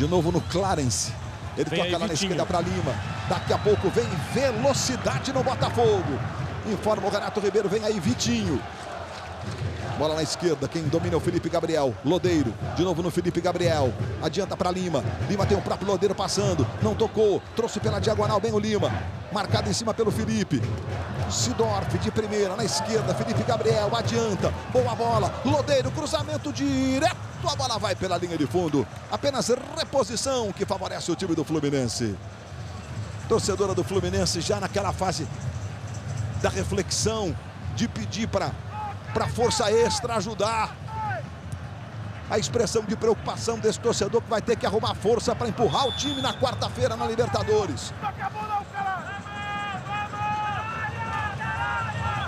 De novo no Clarence. Ele Vem toca aí, lá na Vitinho. esquerda para Lima. Daqui a pouco vem velocidade no Botafogo. Informa o Renato Ribeiro, vem aí Vitinho. Bola na esquerda, quem domina é o Felipe Gabriel. Lodeiro, de novo no Felipe Gabriel. Adianta para Lima. Lima tem o próprio Lodeiro passando. Não tocou, trouxe pela diagonal bem o Lima. Marcado em cima pelo Felipe. Sidorf de primeira, na esquerda, Felipe Gabriel, adianta. Boa bola, Lodeiro, cruzamento direto. A bola vai pela linha de fundo. Apenas reposição que favorece o time do Fluminense. Torcedora do Fluminense já naquela fase da reflexão, de pedir para força extra ajudar. A expressão de preocupação desse torcedor que vai ter que arrumar força para empurrar o time na quarta-feira na Libertadores.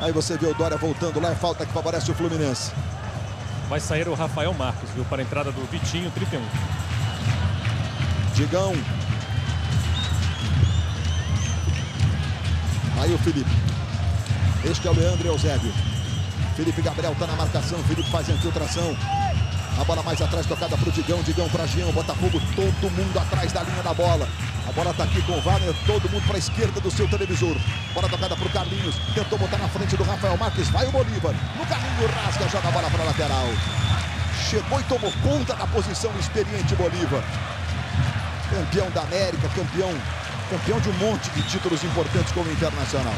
Aí você vê o Dória voltando lá, é falta que favorece o Fluminense. Vai sair o Rafael Marques, viu, para a entrada do Vitinho, 31. Digão. Aí o Felipe. Este é o Leandro Eusébio. Felipe Gabriel está na marcação, Felipe faz a infiltração. A bola mais atrás tocada para o Digão, Digão para Jean, Botafogo, todo mundo atrás da linha da bola. A bola está aqui com o Wagner, todo mundo para a esquerda do seu televisor. Bola tocada para o Carlinhos, tentou botar na frente do Rafael Marques, vai o Bolívar. No carrinho rasga, joga a bola para a lateral. Chegou e tomou conta da posição o experiente Bolívar. Campeão da América, campeão de um monte de títulos importantes como Internacional.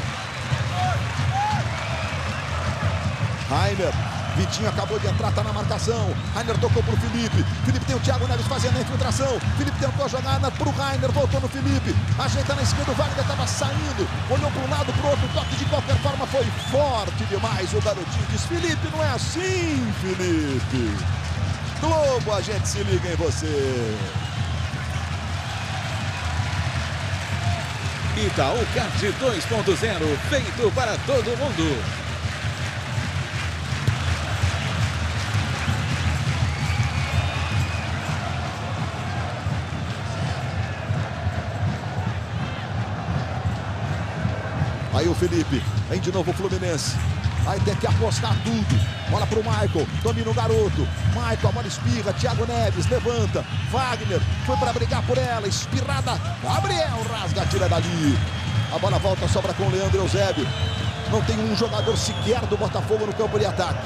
Rainer, Vitinho acabou de entrar, tá na marcação. Rainer tocou pro Felipe. Felipe tem o Thiago Neves fazendo a infiltração. Felipe tentou jogar pro Rainer, voltou no Felipe. Ajeita na esquerda, o Wagner estava saindo. Olhou para um lado, pro outro, toque de qualquer forma foi forte demais. O garotinho diz, Felipe, não é assim, Felipe. Globo, a gente se liga em você. Itaú Card 2.0, feito para todo mundo. Aí o Felipe, vem de novo o Fluminense. Aí tem que apostar tudo. Bola pro Michael, domina o garoto. Michael, a bola espirra, Thiago Neves levanta. Wagner foi para brigar por ela, espirrada. Gabriel rasga, tira dali. A bola volta, sobra com o Leandro Eusébio. Não tem um jogador sequer do Botafogo no campo de ataque.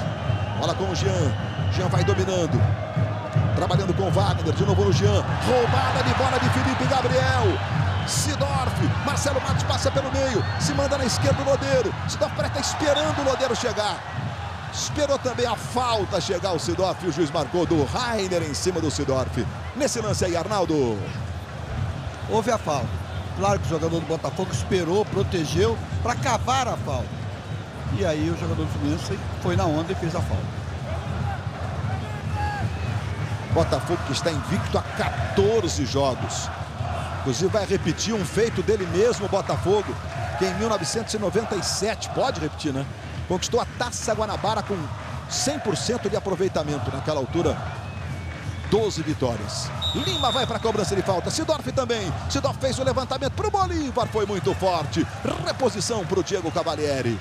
Bola com o Jean. Jean vai dominando. Trabalhando com o Wagner, de novo no Jean. Roubada de bola de Felipe Gabriel. Sidorf, Marcelo Matos passa pelo meio, se manda na esquerda o Lodeiro. Sidorf parece estar esperando o Lodeiro chegar. Esperou também a falta chegar o Sidorf, o juiz marcou do Rainer em cima do Sidorf. Nesse lance aí, Arnaldo. Houve a falta. Claro que o jogador do Botafogo esperou, protegeu para cavar a falta. E aí o jogador do Fluminense foi na onda e fez a falta. Botafogo que está invicto a 14 jogos. Inclusive vai repetir um feito dele mesmo, o Botafogo, que em 1997, pode repetir, né? Conquistou a Taça Guanabara com 100% de aproveitamento. Naquela altura, 12 vitórias. Lima vai para a cobrança de falta. Sidorf também. Sidorf fez o levantamento para o Bolívar, foi muito forte. Reposição para o Diego Cavalieri.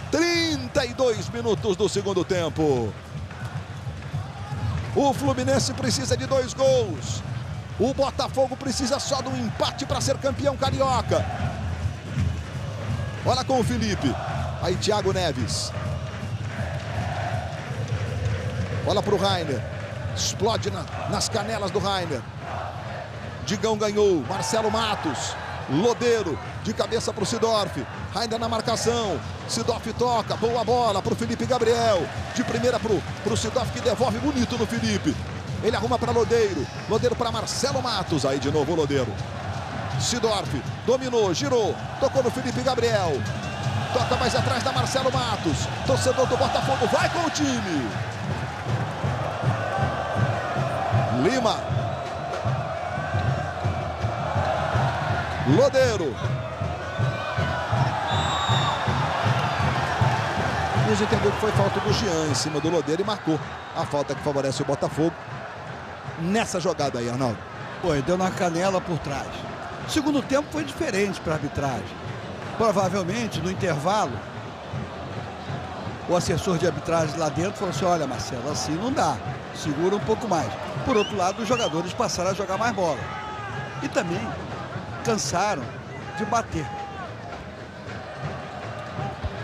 32 minutos do segundo tempo. O Fluminense precisa de 2 gols. O Botafogo precisa só de um empate para ser campeão carioca. Olha com o Felipe. Aí Thiago Neves. Bola para o Rainer. Explode nas canelas do Rainer. Digão ganhou. Marcelo Matos. Lodeiro de cabeça para o Sidorf. Rainer na marcação. Sidorf toca. Boa bola para o Felipe Gabriel. De primeira para o Sidorf, que devolve bonito no Felipe. Ele arruma para Lodeiro. Lodeiro para Marcelo Matos. Aí de novo o Lodeiro. Sidorf dominou, girou. Tocou no Felipe Gabriel. Toca mais atrás da Marcelo Matos. Torcedor do Botafogo vai com o time. Lima. Lodeiro. E a gente entendeu que foi falta do Jean em cima do Lodeiro e marcou a falta que favorece o Botafogo. Nessa jogada aí, Arnaldo. Foi, deu na canela por trás. O segundo tempo foi diferente para a arbitragem. Provavelmente, no intervalo, o assessor de arbitragem lá dentro falou assim, olha, Marcelo, assim não dá. Segura um pouco mais. Por outro lado, os jogadores passaram a jogar mais bola. E também cansaram de bater.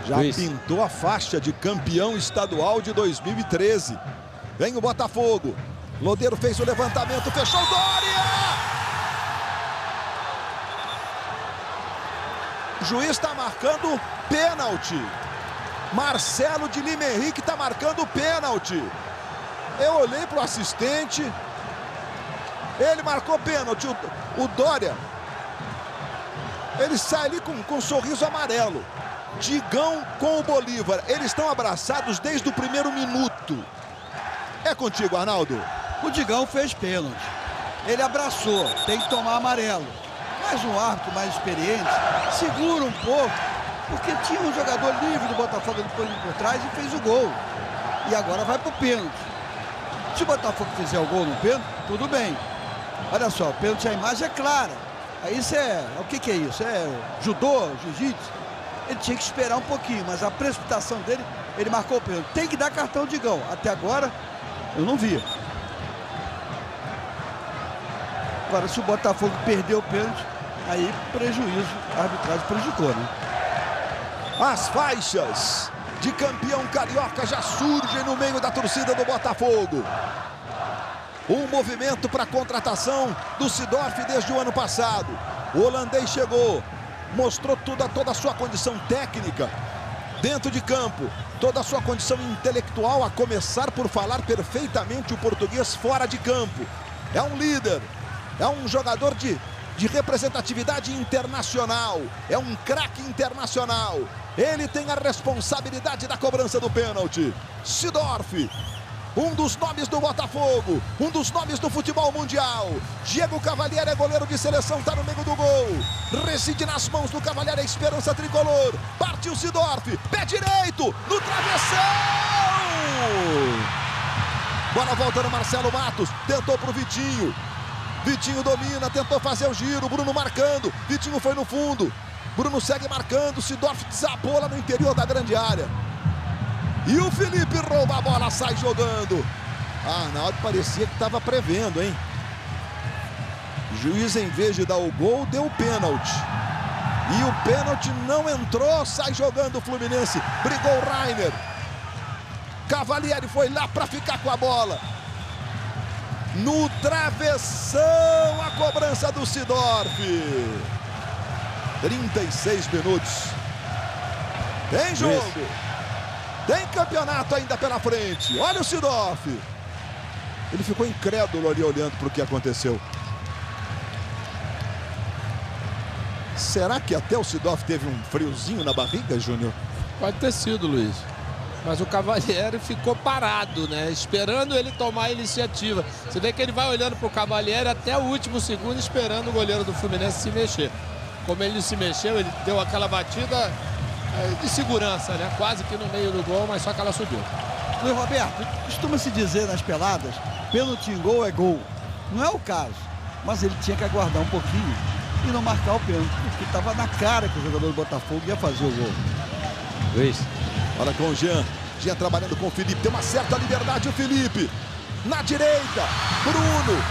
Já pintou a faixa de campeão estadual de 2013. Vem o Botafogo. Lodeiro fez o levantamento, fechou Dória! O juiz está marcando pênalti. Marcelo de Lima Henrique está marcando pênalti. Eu olhei para o assistente. Ele marcou pênalti. O Dória, ele sai ali com um sorriso amarelo. Digão com o Bolívar. Eles estão abraçados desde o primeiro minuto. É contigo, Arnaldo. O Digão fez pênalti. Ele abraçou. Tem que tomar amarelo. Mas um árbitro mais experiente segura um pouco, porque tinha um jogador livre do Botafogo depois por trás e fez o gol. E agora vai pro pênalti. Se o Botafogo fizer o gol no pênalti, tudo bem. Olha só, o pênalti, a imagem é clara. Aí isso é... O que é isso? É judô, jiu-jitsu? Ele tinha que esperar um pouquinho, mas a precipitação dele, ele marcou o pênalti. Tem que dar cartão de Digão. Até agora, eu não vi. Agora, se o Botafogo perdeu o pênalti, aí prejuízo, a arbitragem prejudicou, né? As faixas de campeão carioca já surgem no meio da torcida do Botafogo. Um movimento para a contratação do Seedorf desde o ano passado. O holandês chegou, mostrou toda a sua condição técnica dentro de campo, toda a sua condição intelectual, a começar por falar perfeitamente o português fora de campo. É um líder, é um jogador de representatividade internacional, é um craque internacional. Ele tem a responsabilidade da cobrança do pênalti. Seedorf, um dos nomes do Botafogo, um dos nomes do futebol mundial. Diego Cavalieri é goleiro de seleção, está no meio do gol. Reside nas mãos do Cavalieri a esperança tricolor. Partiu Seedorf, pé direito, no travessão! Bola volta no Marcelo Matos, tentou pro Vitinho. Vitinho domina, tentou fazer o giro, Bruno marcando, Vitinho foi no fundo. Bruno segue marcando, Seedorf desabou lá no interior da grande área. E o Felipe rouba a bola, sai jogando. Arnaldo parecia que estava prevendo, hein? O juiz, em vez de dar o gol, deu o pênalti. E o pênalti não entrou, sai jogando o Fluminense. Brigou o Rainer. Cavalieri foi lá para ficar com a bola. No travessão, a cobrança do Seedorf. 36 minutos. Tem jogo. Tem campeonato ainda pela frente. Olha o Seedorf. Ele ficou incrédulo ali olhando para o que aconteceu. Será que até o Seedorf teve um friozinho na barriga, Júnior? Pode ter sido, Luiz. Mas o Cavalieri ficou parado, né? Esperando ele tomar a iniciativa. Você vê que ele vai olhando para o Cavalieri até o último segundo, esperando o goleiro do Fluminense se mexer. Como ele se mexeu, ele deu aquela batida de segurança, né? Quase que no meio do gol, mas só que ela subiu. Luiz Roberto, costuma-se dizer nas peladas, pênalti em gol é gol. Não é o caso, mas ele tinha que aguardar um pouquinho e não marcar o pênalti, porque estava na cara que o jogador do Botafogo ia fazer o gol. Luiz, olha com o Jean. Jean trabalhando com o Felipe, tem uma certa liberdade o Felipe. Na direita, Bruno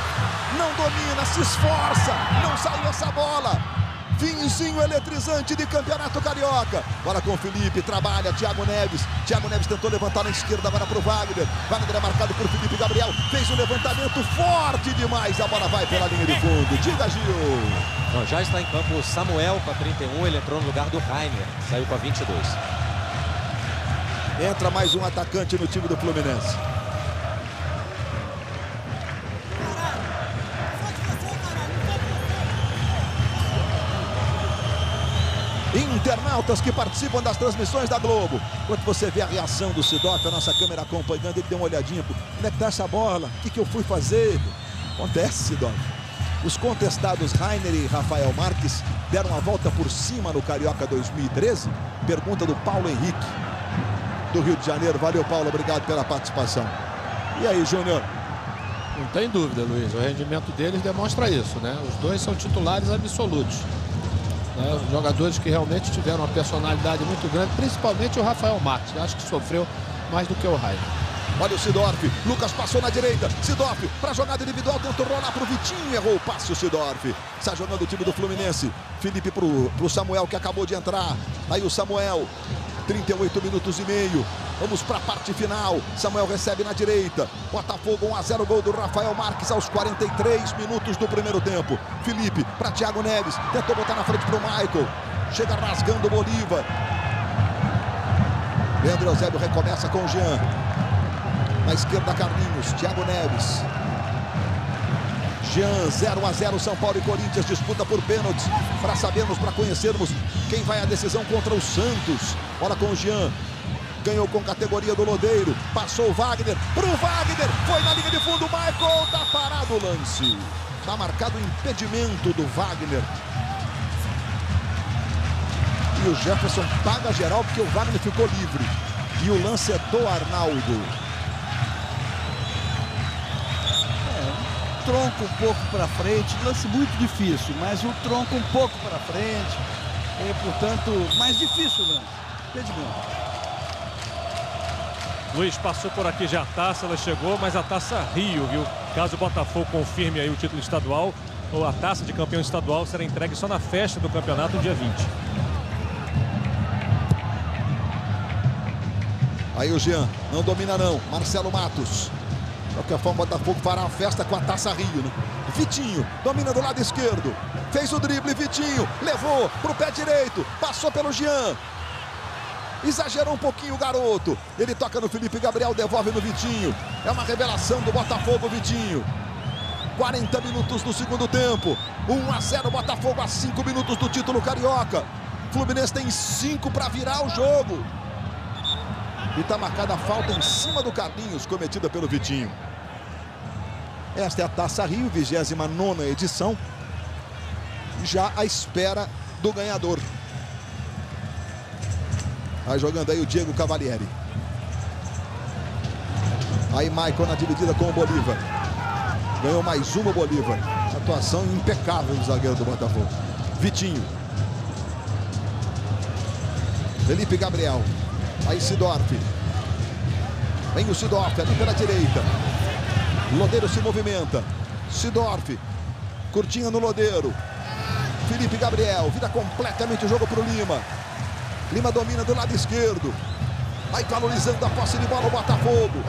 não domina, se esforça, não saiu essa bola. Finzinho eletrizante de campeonato carioca. Bola com o Felipe, trabalha, Thiago Neves. Thiago Neves tentou levantar na esquerda, agora para o Wagner. Wagner é marcado por Felipe Gabriel. Fez um levantamento forte demais. A bola vai pela linha de fundo. Diga, Gil. Não, já está em campo o Samuel com a 31. Ele entrou no lugar do Rainer. Saiu com a 22. Entra mais um atacante no time do Fluminense. Internautas que participam das transmissões da Globo. Enquanto você vê a reação do Seedorf, a nossa câmera acompanhando, ele deu uma olhadinha. Onde é que tá essa bola? O que eu fui fazer? Acontece, Seedorf. Os contestados Rainer e Rafael Marques deram a volta por cima no Carioca 2013. Pergunta do Paulo Henrique, do Rio de Janeiro. Valeu, Paulo, obrigado pela participação. E aí, Júnior? Não tem dúvida, Luiz, o rendimento deles demonstra isso, né? Os dois são titulares absolutos, né? Jogadores que realmente tiveram uma personalidade muito grande, principalmente o Rafael Marques, acho que sofreu mais do que o Rainer. Olha o Sidorf. Lucas passou na direita. Sidorf para jogada individual. Tentou rolar para o Vitinho. Errou o passe o Sidorf. Está jogando o time do Fluminense. Felipe para o Samuel, que acabou de entrar. Aí o Samuel. 38 minutos e meio. Vamos para a parte final. Samuel recebe na direita. Botafogo 1-0, gol do Rafael Marques aos 43 minutos do primeiro tempo. Felipe para Thiago Neves. Tentou botar na frente para o Michael. Chega rasgando o Bolívar. Leandro Eusébio recomeça com o Jean. Na esquerda, Carlinhos. Thiago Neves. Jean, 0-0, São Paulo e Corinthians. Disputa por pênaltis. Para sabermos, para conhecermos quem vai à decisão contra o Santos. Bola com o Jean. Ganhou com categoria do Lodeiro. Passou o Wagner. Pro Wagner. Foi na linha de fundo. Michael. Tá parado o lance. Tá marcado o impedimento do Wagner. E o Jefferson paga geral porque o Wagner ficou livre. E o lance é do Arnaldo. Tronco um pouco para frente, lance muito difícil, mas o tronco um pouco para frente, e portanto mais difícil o lance. Impedimento. Luiz, passou por aqui já a taça, ela chegou, mas a Taça Rio, viu? Caso o Botafogo confirme aí o título estadual, ou a taça de campeão estadual será entregue só na festa do campeonato no dia 20. Aí o Jean, não domina não, Marcelo Matos. De qualquer forma, o Botafogo fará a festa com a Taça Rio, né? Vitinho, domina do lado esquerdo. Fez o drible, Vitinho, levou pro pé direito, passou pelo Jean. Exagerou um pouquinho o garoto. Ele toca no Felipe Gabriel, devolve no Vitinho. É uma revelação do Botafogo, Vitinho. 40 minutos do segundo tempo. 1-0, Botafogo a 5 minutos do título carioca. Fluminense tem 5 para virar o jogo. E está marcada a falta em cima do Carlinhos, cometida pelo Vitinho. Esta é a Taça Rio, 29ª edição. Já à espera do ganhador. Vai jogando aí o Diego Cavalieri. Aí Michael na dividida com o Bolívar. Ganhou mais uma o Bolívar. Atuação impecável do zagueiro do Botafogo. Vitinho. Felipe Gabriel. Aí Sidorf. Vem o Sidorf ali pela direita. Lodeiro se movimenta. Sidorf. Curtinha no Lodeiro. Felipe Gabriel. Vira completamente o jogo para o Lima. Lima domina do lado esquerdo. Vai valorizando a posse de bola o Botafogo.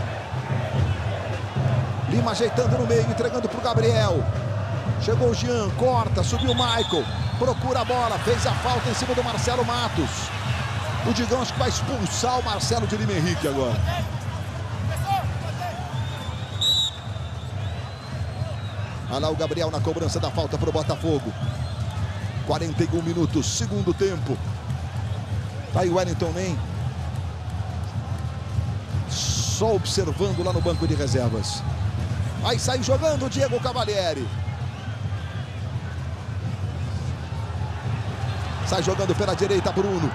Lima ajeitando no meio, entregando para o Gabriel. Chegou o Jean, corta, subiu o Michael. Procura a bola, fez a falta em cima do Marcelo Matos. O Digão acho que vai expulsar o Marcelo de Lima Henrique agora. Olha lá o Gabriel na cobrança da falta para o Botafogo. 41 minutos, segundo tempo. Tá aí o Wellington Nem. Só observando lá no banco de reservas. Aí sai jogando o Diego Cavalieri. Sai jogando pela direita Bruno.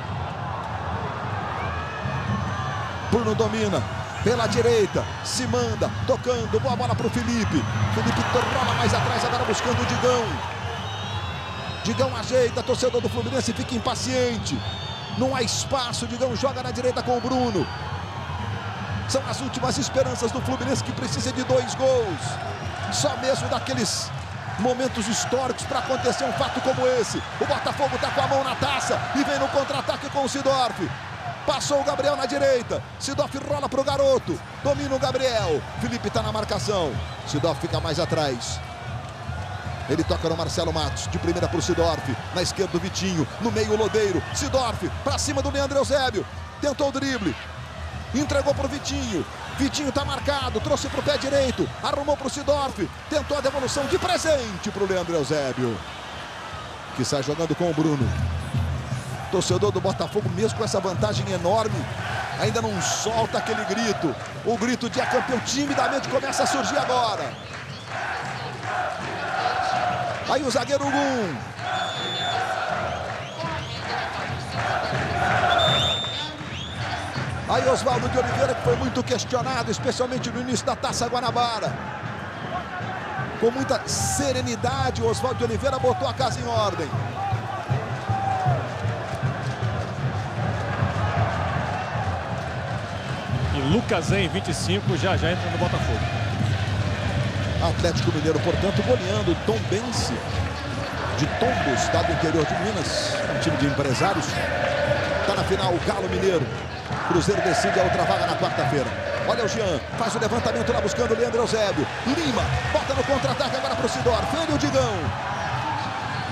Bruno domina pela direita. Se manda, tocando. Boa bola para o Felipe. Felipe rola mais atrás, agora buscando o Digão. Digão ajeita, torcedor do Fluminense fica impaciente. Não há espaço, Digão joga na direita com o Bruno. São as últimas esperanças do Fluminense, que precisa de 2 gols. Só mesmo daqueles momentos históricos para acontecer um fato como esse. O Botafogo está com a mão na taça e vem no contra-ataque com o Sidorf. Passou o Gabriel na direita. Sidorf rola para o garoto. Domina o Gabriel. Felipe está na marcação. Sidorf fica mais atrás. Ele toca no Marcelo Matos, de primeira para o Sidorf. Na esquerda o Vitinho, no meio o Lodeiro. Sidorf, para cima do Leandro Eusébio. Tentou o drible. Entregou para o Vitinho. Vitinho está marcado, trouxe para o pé direito. Arrumou para o Sidorf. Tentou a devolução de presente para o Leandro Eusébio, que sai jogando com o Bruno. Torcedor do Botafogo, mesmo com essa vantagem enorme, ainda não solta aquele grito. O grito de campeão timidamente começa a surgir agora. Aí o zagueiro Gum. Aí Oswaldo de Oliveira, que foi muito questionado, especialmente no início da Taça Guanabara. Com muita serenidade, o Oswaldo de Oliveira botou a casa em ordem. E Lucasen, 25, já entra no Botafogo. Atlético Mineiro, portanto, goleando o Tombense de Tombos, estado do interior de Minas, um time de empresários. Está na final o Galo Mineiro. Cruzeiro decide a outra vaga na quarta-feira. Olha o Jean, faz o levantamento lá buscando o Leandro Eusébio. Lima, bota no contra-ataque agora para o Sidorf. Ele o Digão.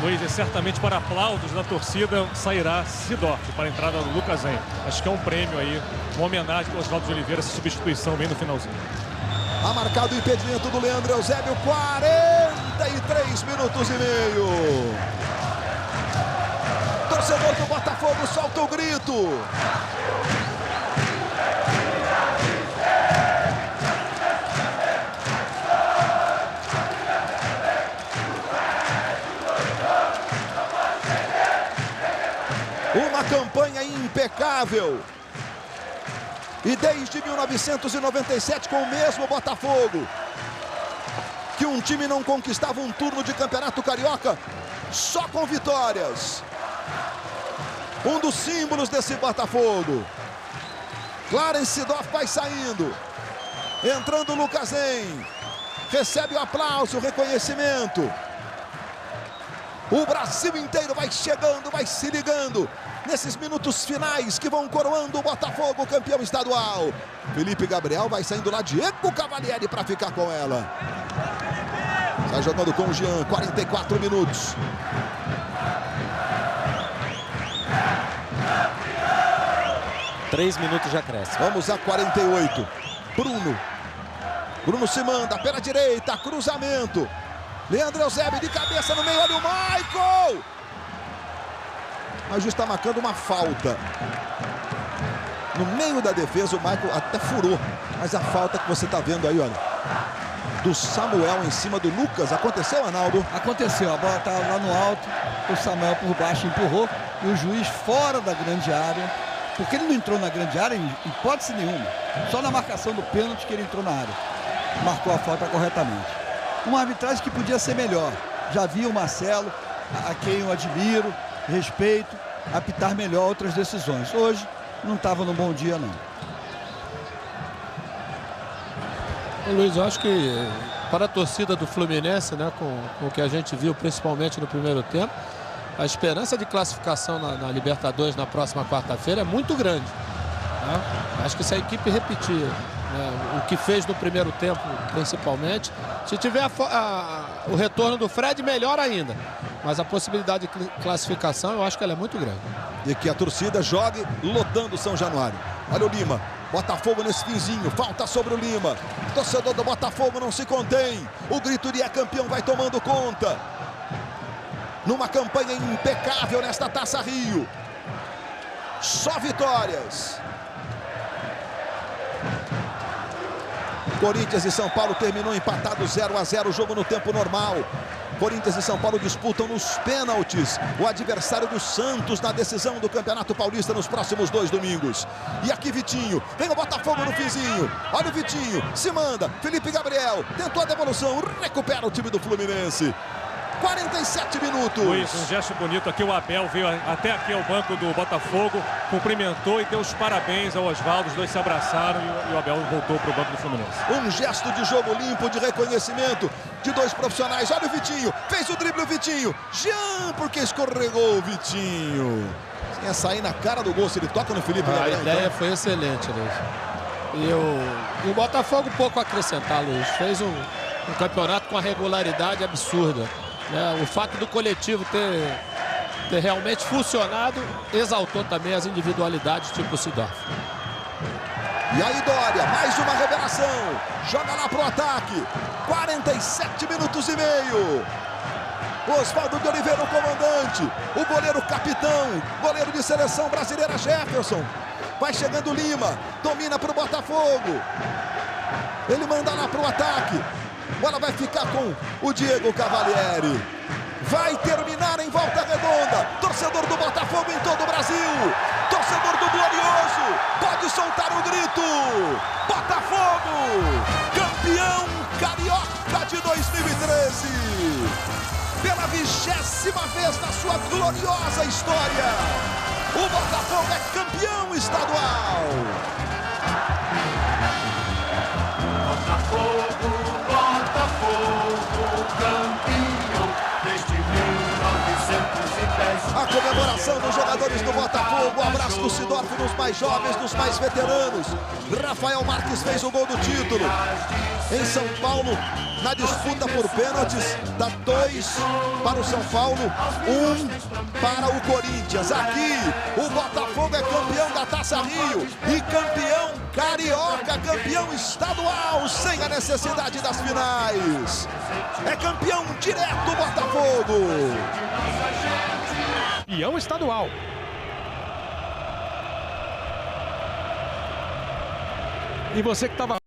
Luiz, e certamente para aplausos da torcida sairá Sidorf para a entrada do Lucasen. Acho que é um prêmio aí, uma homenagem ao Oswaldo de Oliveira, essa substituição bem no finalzinho. Ha marcado o impedimento do Leandro Eusébio, 43 minutos e meio. Torcedor do Botafogo solta o grito. Uma campanha impecável. E desde 1997 com o mesmo Botafogo, que um time não conquistava um turno de campeonato carioca só com vitórias. Um dos símbolos desse Botafogo. Clarence Sidorf vai saindo. Entrando o Lucasen. Recebe o aplauso, o reconhecimento. O Brasil inteiro vai chegando, vai se ligando nesses minutos finais que vão coroando o Botafogo campeão estadual. Felipe Gabriel vai saindo lá, Diego Cavalieri para ficar com ela. Sai jogando com o Jean, 44 minutos. Três minutos já cresce. Vamos a 48. Bruno se manda pela direita, cruzamento. Leandro Eusébio de cabeça no meio, olha o Michael! Mas está marcando uma falta. No meio da defesa, o Michael até furou. Mas a falta que você está vendo aí, olha, do Samuel em cima do Lucas. Aconteceu, Arnaldo? Aconteceu, a bola estava lá no alto, o Samuel por baixo empurrou e o juiz fora da grande área, porque ele não entrou na grande área em hipótese nenhuma. Só na marcação do pênalti que ele entrou na área. Marcou a falta corretamente. Uma arbitragem que podia ser melhor. Já vi o Marcelo, a quem eu admiro, respeito, apitar melhor outras decisões. Hoje não estava no bom dia, não. Luiz, eu acho que para a torcida do Fluminense, né, com o que a gente viu principalmente no primeiro tempo, a esperança de classificação na Libertadores na próxima quarta-feira é muito grande, né? Acho que se a equipe repetir o que fez no primeiro tempo, principalmente, se tiver o retorno do Fred, melhor ainda. Mas a possibilidade de classificação, eu acho que ela é muito grande. E que a torcida jogue lotando São Januário. Olha o Lima, Botafogo nesse finzinho, falta sobre o Lima. Torcedor do Botafogo não se contém. O grito de é campeão vai tomando conta. Numa campanha impecável nesta Taça Rio. Só vitórias. Corinthians e São Paulo terminou empatado 0-0 o jogo no tempo normal. Corinthians e São Paulo disputam nos pênaltis o adversário do Santos na decisão do Campeonato Paulista nos próximos 2 domingos. E aqui Vitinho, vem o Botafogo no finzinho. Olha o Vitinho, se manda. Felipe Gabriel tentou a devolução, recupera o time do Fluminense. 47 minutos. Luiz, um gesto bonito aqui. O Abel veio até aqui ao banco do Botafogo, cumprimentou e deu os parabéns ao Oswaldo. Os dois se abraçaram e o Abel voltou para o banco do Fluminense. Um gesto de jogo limpo, de reconhecimento de dois profissionais. Olha o Vitinho, fez o drible o Vitinho. Jean, porque escorregou o Vitinho. Ia sair na cara do gol se ele toca no Felipe Gabriel. A ideia foi excelente, Luiz. E o Botafogo pouco a acrescentar, Luiz. Fez um campeonato com uma regularidade absurda. O fato do coletivo ter realmente funcionado exaltou também as individualidades tipo Sidorf. E aí Dória, mais uma revelação, joga lá pro ataque, 47 minutos e meio. Oswaldo de Oliveira, o comandante, o goleiro capitão, goleiro de seleção brasileira Jefferson. Vai chegando Lima, domina pro Botafogo. Ele manda lá pro ataque. Bola vai ficar com o Diego Cavalieri. Vai terminar em Volta Redonda. Torcedor do Botafogo em todo o Brasil. Torcedor do Glorioso. Pode soltar o grito. Botafogo, campeão carioca de 2013. Pela 20ª vez na sua gloriosa história. O Botafogo é campeão estadual. A comemoração dos jogadores do Botafogo, o abraço do Sidorf nos mais jovens, nos mais veteranos. Rafael Marques fez o gol do título. Em São Paulo, na disputa por pênaltis, dá 2 para o São Paulo, 1 para o Corinthians. Aqui, o Botafogo é campeão da Taça Rio e campeão carioca, campeão estadual, sem a necessidade das finais. É campeão direto do Botafogo. Campeão estadual. E você que estava